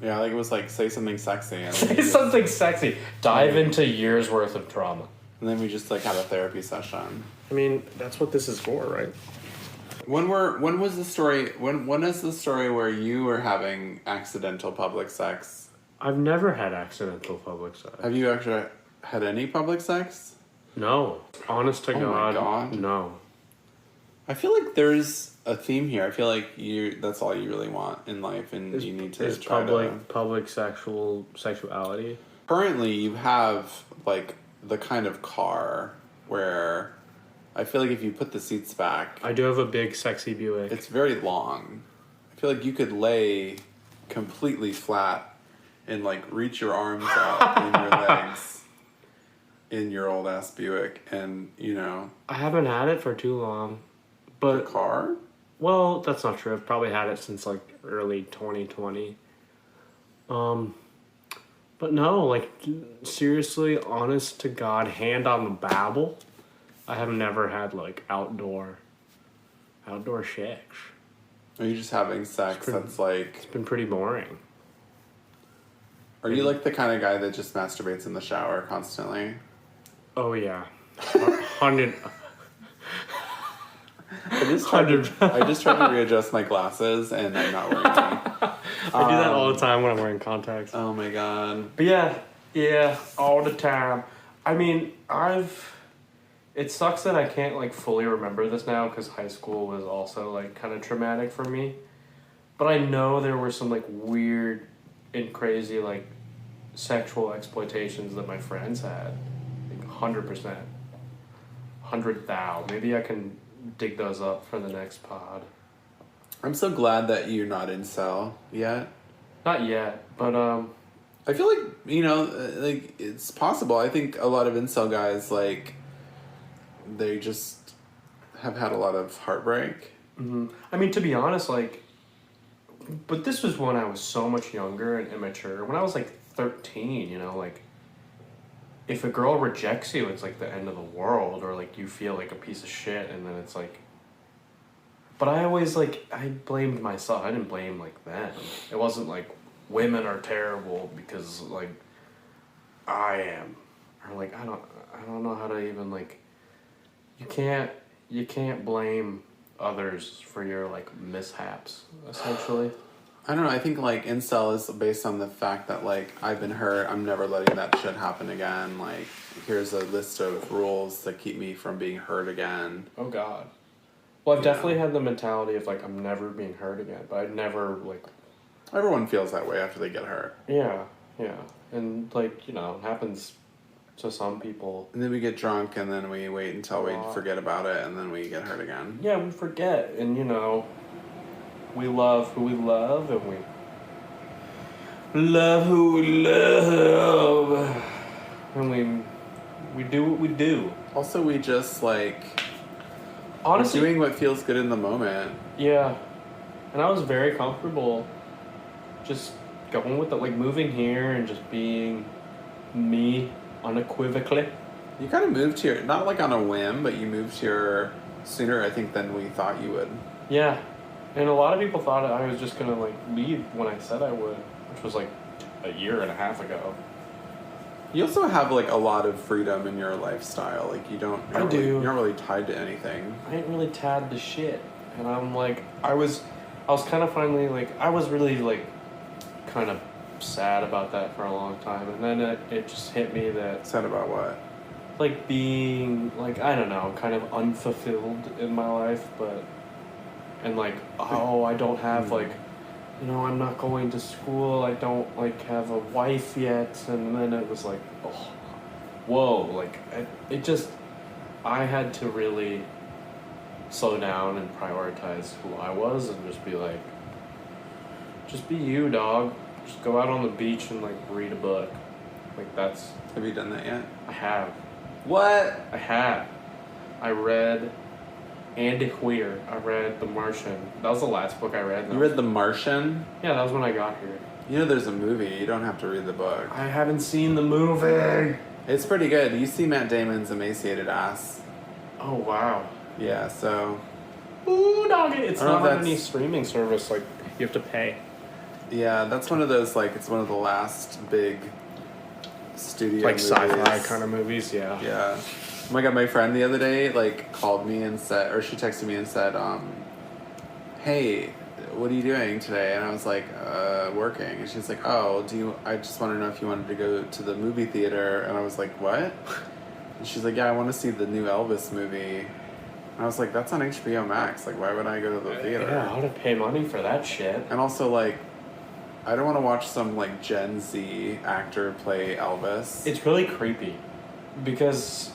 Yeah, like, it was like, say something sexy. And say something sexy. Dive into years worth of trauma. And then we just, like, had a therapy session. I mean, that's what this is for, right? When is the story where you were having accidental public sex? I've never had accidental public sex. Have you actually had any public sex? No. Honest to God. Oh my God. No. I feel like there's a theme here. I feel like that's all you really want in life, and you need to try public sexuality. Currently, you have, like, the kind of car where I feel like if you put the seats back... I do have a big, sexy Buick. It's very long. I feel like you could lay completely flat and like reach your arms out in your legs in your old ass Buick, and you know. I haven't had it for too long, but The car? well, that's not true. I've probably had it since like early 2020. But no, like seriously, honest to God, hand on the Babel, I have never had like outdoor sex. Are you just having sex that's like... It's been pretty boring. Are you like the kind of guy that just masturbates in the shower constantly? Oh yeah. 100. I just tried to readjust my glasses and I'm not wearing any. I do that all the time when I'm wearing contacts. Oh my god. But yeah, all the time. I mean, it sucks that I can't like fully remember this now because high school was also like kind of traumatic for me. But I know there were some like weird and crazy like sexual exploitations that my friends had. Like 100%. 100,000. Maybe I can dig those up for the next pod. I'm so glad that you're not incel yet. Not yet, but I feel like, you know, like it's possible. I think a lot of incel guys, like, they just have had a lot of heartbreak. Mm-hmm. I mean, to be honest, like, but this was when I was so much younger and immature. When I was like 13, you know, like, if a girl rejects you, it's like the end of the world, or like you feel like a piece of shit, and then it's like. But I always like I blamed myself. I didn't blame like them. It wasn't like women are terrible because like I am, or like I don't know how to even like. You can't blame others for your like mishaps essentially. I don't know. I think like incel is based on the fact that like I've been hurt. I'm never letting that shit happen again. Like here's a list of rules that keep me from being hurt again. Oh God. Well, I've definitely had the mentality of like I'm never being hurt again, but I've never like. Everyone feels that way after they get hurt. Yeah, and like you know, it happens to some people. And then we get drunk, and then we wait until we forget about it, and then we get hurt again. Yeah, we forget, and you know. We love who we love, and we love who we love, and we do what we do. Also, we just like honestly doing what feels good in the moment. Yeah, and I was very comfortable just going with it, like moving here and just being me unequivocally. You kind of moved here, not like on a whim, but you moved here sooner, I think, than we thought you would. Yeah. And a lot of people thought I was just gonna like leave when I said I would, which was like a year and a half ago. You also have like a lot of freedom in your lifestyle. Like you're not really tied to anything. I ain't really tied to shit, and I'm like I was kind of finally like I was really like kind of sad about that for a long time, and then it just hit me that sad about what? Like being like I don't know, kind of unfulfilled in my life, but. And like, oh, I don't have like, you know, I'm not going to school. I don't like have a wife yet. And then it was like, oh, whoa, like it just, I had to really slow down and prioritize who I was and just be like, just be you, dog. Just go out on the beach and like read a book. Like that's. Have you done that yet? I have. What? I have. I read. Andy Weir. I read The Martian. That was the last book I read. You read The Martian? Yeah, that was when I got here. You know there's a movie. You don't have to read the book. I haven't seen the movie. It's pretty good. You see Matt Damon's emaciated ass. Oh, wow. Yeah, so... Ooh, doggy. It's not on any streaming service. Like, you have to pay. Yeah, that's one of those, like, it's one of the last big studio movies. Like sci-fi kind of movies, yeah. Yeah. Oh my god, my friend the other day, like, called me and said, or she texted me and said, hey, what are you doing today? And I was like, working. And she's like, oh, I just want to know if you wanted to go to the movie theater. And I was like, what? And she's like, yeah, I want to see the new Elvis movie. And I was like, that's on HBO Max. Like, why would I go to the theater? Yeah, I would pay money for that shit. And also, like, I don't want to watch some, like, Gen Z actor play Elvis. It's really creepy. Because...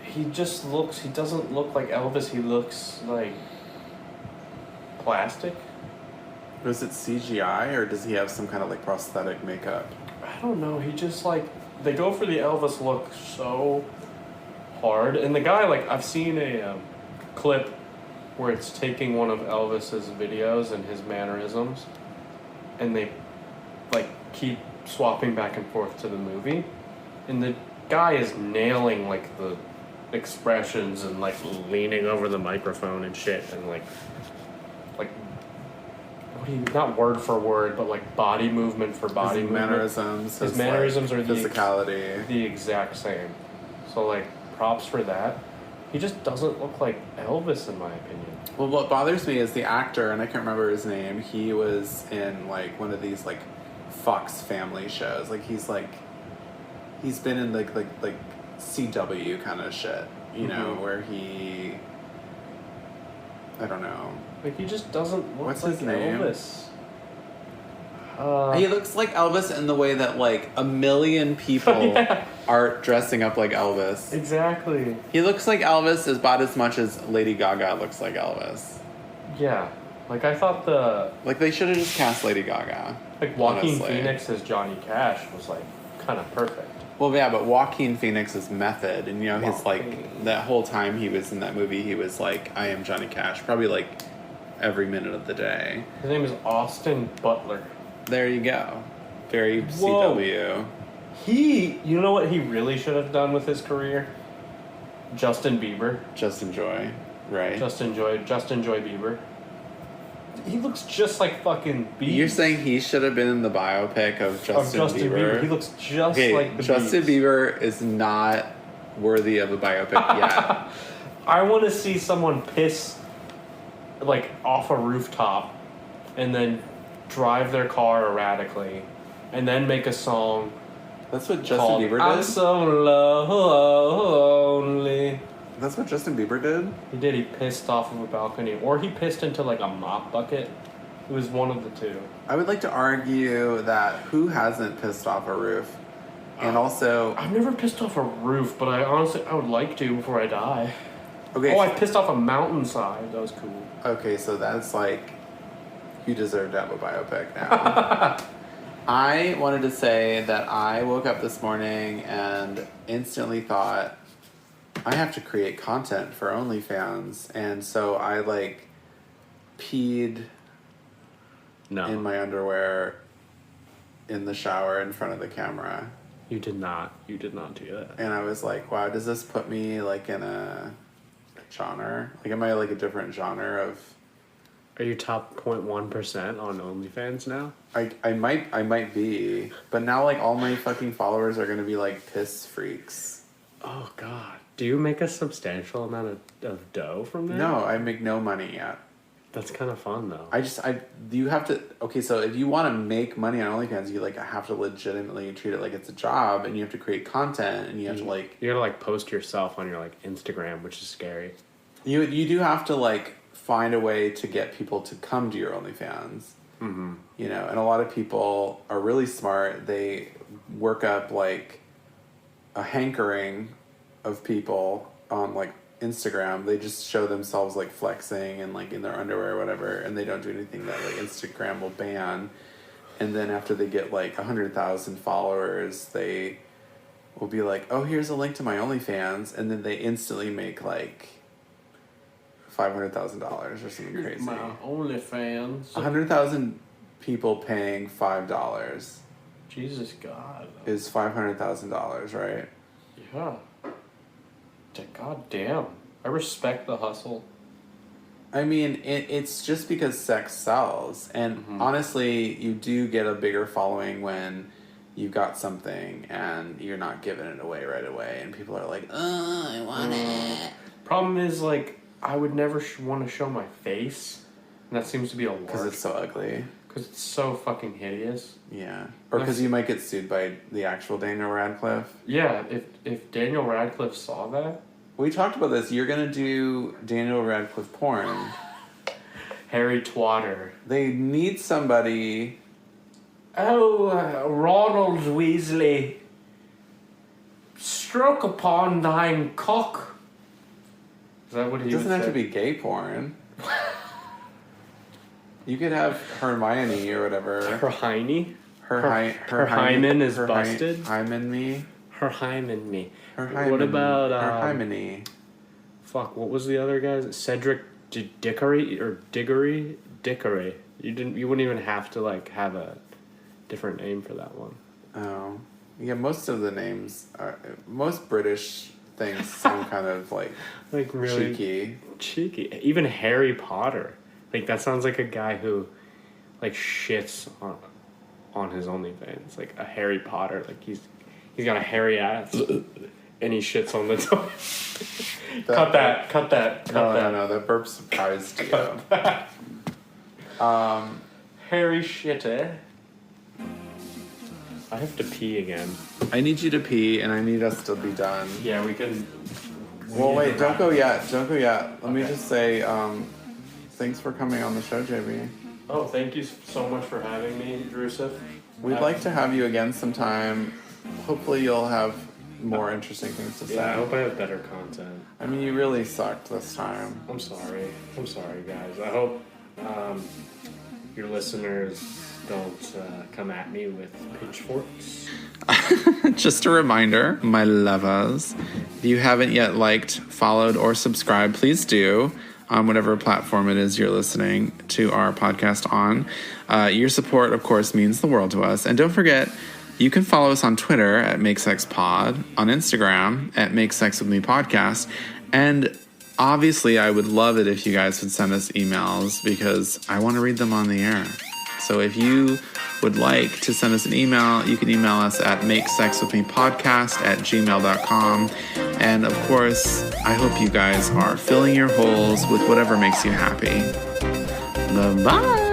he doesn't look like Elvis, he looks like plastic. Was it CGI or does he have some kind of like prosthetic makeup? I don't know. He just like they go for the Elvis look so hard, and the guy like I've seen a clip where it's taking one of Elvis's videos and his mannerisms, and they like keep swapping back and forth to the movie, and the guy is nailing like the expressions and like leaning over the microphone and shit and like what do you not word for word but like body movement for body his movement. mannerisms. His mannerisms like, are physicality. the exact same. So like props for that. He just doesn't look like Elvis in my opinion. Well, what bothers me is the actor, and I can't remember his name. He was in like one of these like Fox Family shows. Like he's been in like CW kind of shit, you know, where he, I don't know. Like he just doesn't look What's like his name? Elvis. He looks like Elvis in the way that like a million people are dressing up like Elvis. Exactly. He looks like Elvis about as much as Lady Gaga looks like Elvis. Yeah. Like I thought Like they should have just cast Lady Gaga. like Joaquin honestly. Phoenix as Johnny Cash was like kind of perfect. Well, yeah, but Joaquin Phoenix's method, and you know, his like that whole time he was in that movie, he was like, "I am Johnny Cash," probably like every minute of the day. His name is Austin Butler. There you go, very Whoa. CW. You know what he really should have done with his career? Justin Bieber. Just enjoy, right? Justin Joy Bieber. He looks just like fucking Beats. You're saying he should have been in the biopic of Justin Bieber? He looks just Okay, like the Justin Beats. Bieber is not worthy of a biopic yet. I want to see someone piss like off a rooftop and then drive their car erratically and then make a song That's what Justin called Bieber did? I'm so lonely. That's what Justin Bieber did? He did. He pissed off of a balcony. Or he pissed into like a mop bucket. It was one of the two. I would like to argue that who hasn't pissed off a roof? And also... I've never pissed off a roof, but I would like to before I die. Okay. Oh, I pissed off a mountainside. That was cool. Okay, so that's like... You deserve to have a biopic now. I wanted to say that I woke up this morning and instantly thought, I have to create content for OnlyFans. And so I like peed in my underwear in the shower in front of the camera. You did not. You did not do that. And I was like, wow, does this put me like in a genre? Like, am I like a different genre of... Are you top 0.1% on OnlyFans now? I might be, but now like all my fucking followers are gonna be like piss freaks. Oh God! Do you make a substantial amount of dough from that? No, I make no money yet. That's kind of fun though. You have to, okay, so if you want to make money on OnlyFans, you like have to legitimately treat it like it's a job, and you have to create content, and you have to like... You gotta like post yourself on your like Instagram, which is scary. You do have to like find a way to get people to come to your OnlyFans. Mm-hmm. You know, and a lot of people are really smart. They work up like a hankering of people on like Instagram. They just show themselves like flexing and like in their underwear or whatever, and they don't do anything that like Instagram will ban. And then after they get like 100,000 followers, they will be like, "Oh, here's a link to my OnlyFans," and then they instantly make like $500,000 or something crazy. My OnlyFans. 100,000 people paying $5 Jesus God. is $500,000, right? Yeah. God damn. I respect the hustle. I mean, it's just because sex sells, and honestly, you do get a bigger following when you've got something and you're not giving it away right away, and people are like, "Oh, I want it." Problem is, like, I would never want to show my face, and that seems to be a large... Because it's so ugly. Because it's so fucking hideous. Yeah. Or because you might get sued by the actual Daniel Radcliffe. Yeah, if Daniel Radcliffe saw that... We talked about this. You're going to do Daniel Radcliffe porn. Harry Twatter. They need somebody... Oh, Ronald Weasley. Stroke upon thine cock. Is that what he It doesn't would have say? to be gay porn. You could have Hermione or whatever. Hermione? Her hymen is busted? Hymen me. Her hymen me. Her hymen. What about... her hymeny. Fuck, what was the other guy's? Cedric Dickory or Diggory? Dickory. You wouldn't even have to like have a different name for that one. Oh. Yeah, most of the names most British things sound kind of like really cheeky. Even Harry Potter. Like that sounds like a guy who like shits on his OnlyFans. Like a Harry Potter. Like he's got a hairy ass and he shits on the toilet. Cut that. No, that burp surprised you. Harry shitty. I have to pee again. I need you to pee, and I need us to be done. Yeah, we can... Well, wait, don't go yet. Let me just say, thanks for coming on the show, JB. Oh, thank you so much for having me, Drusif. We'd like to have you again sometime. Hopefully you'll have more interesting things to say. Yeah, I hope I have better content. I mean, you really sucked this time. I'm sorry, guys. I hope your listeners don't come at me with pitchforks. Just a reminder, my lovers, if you haven't yet liked, followed, or subscribed, please do on whatever platform it is you're listening to our podcast on. Your support, of course, means the world to us. And don't forget, you can follow us on Twitter at MakeSexPod, on Instagram at MakeSexWithMePodcast, and obviously I would love it if you guys would send us emails because I want to read them on the air. So if you would like to send us an email, you can email us at makesexwithmepodcast@gmail.com. And of course, I hope you guys are filling your holes with whatever makes you happy. Bye-bye.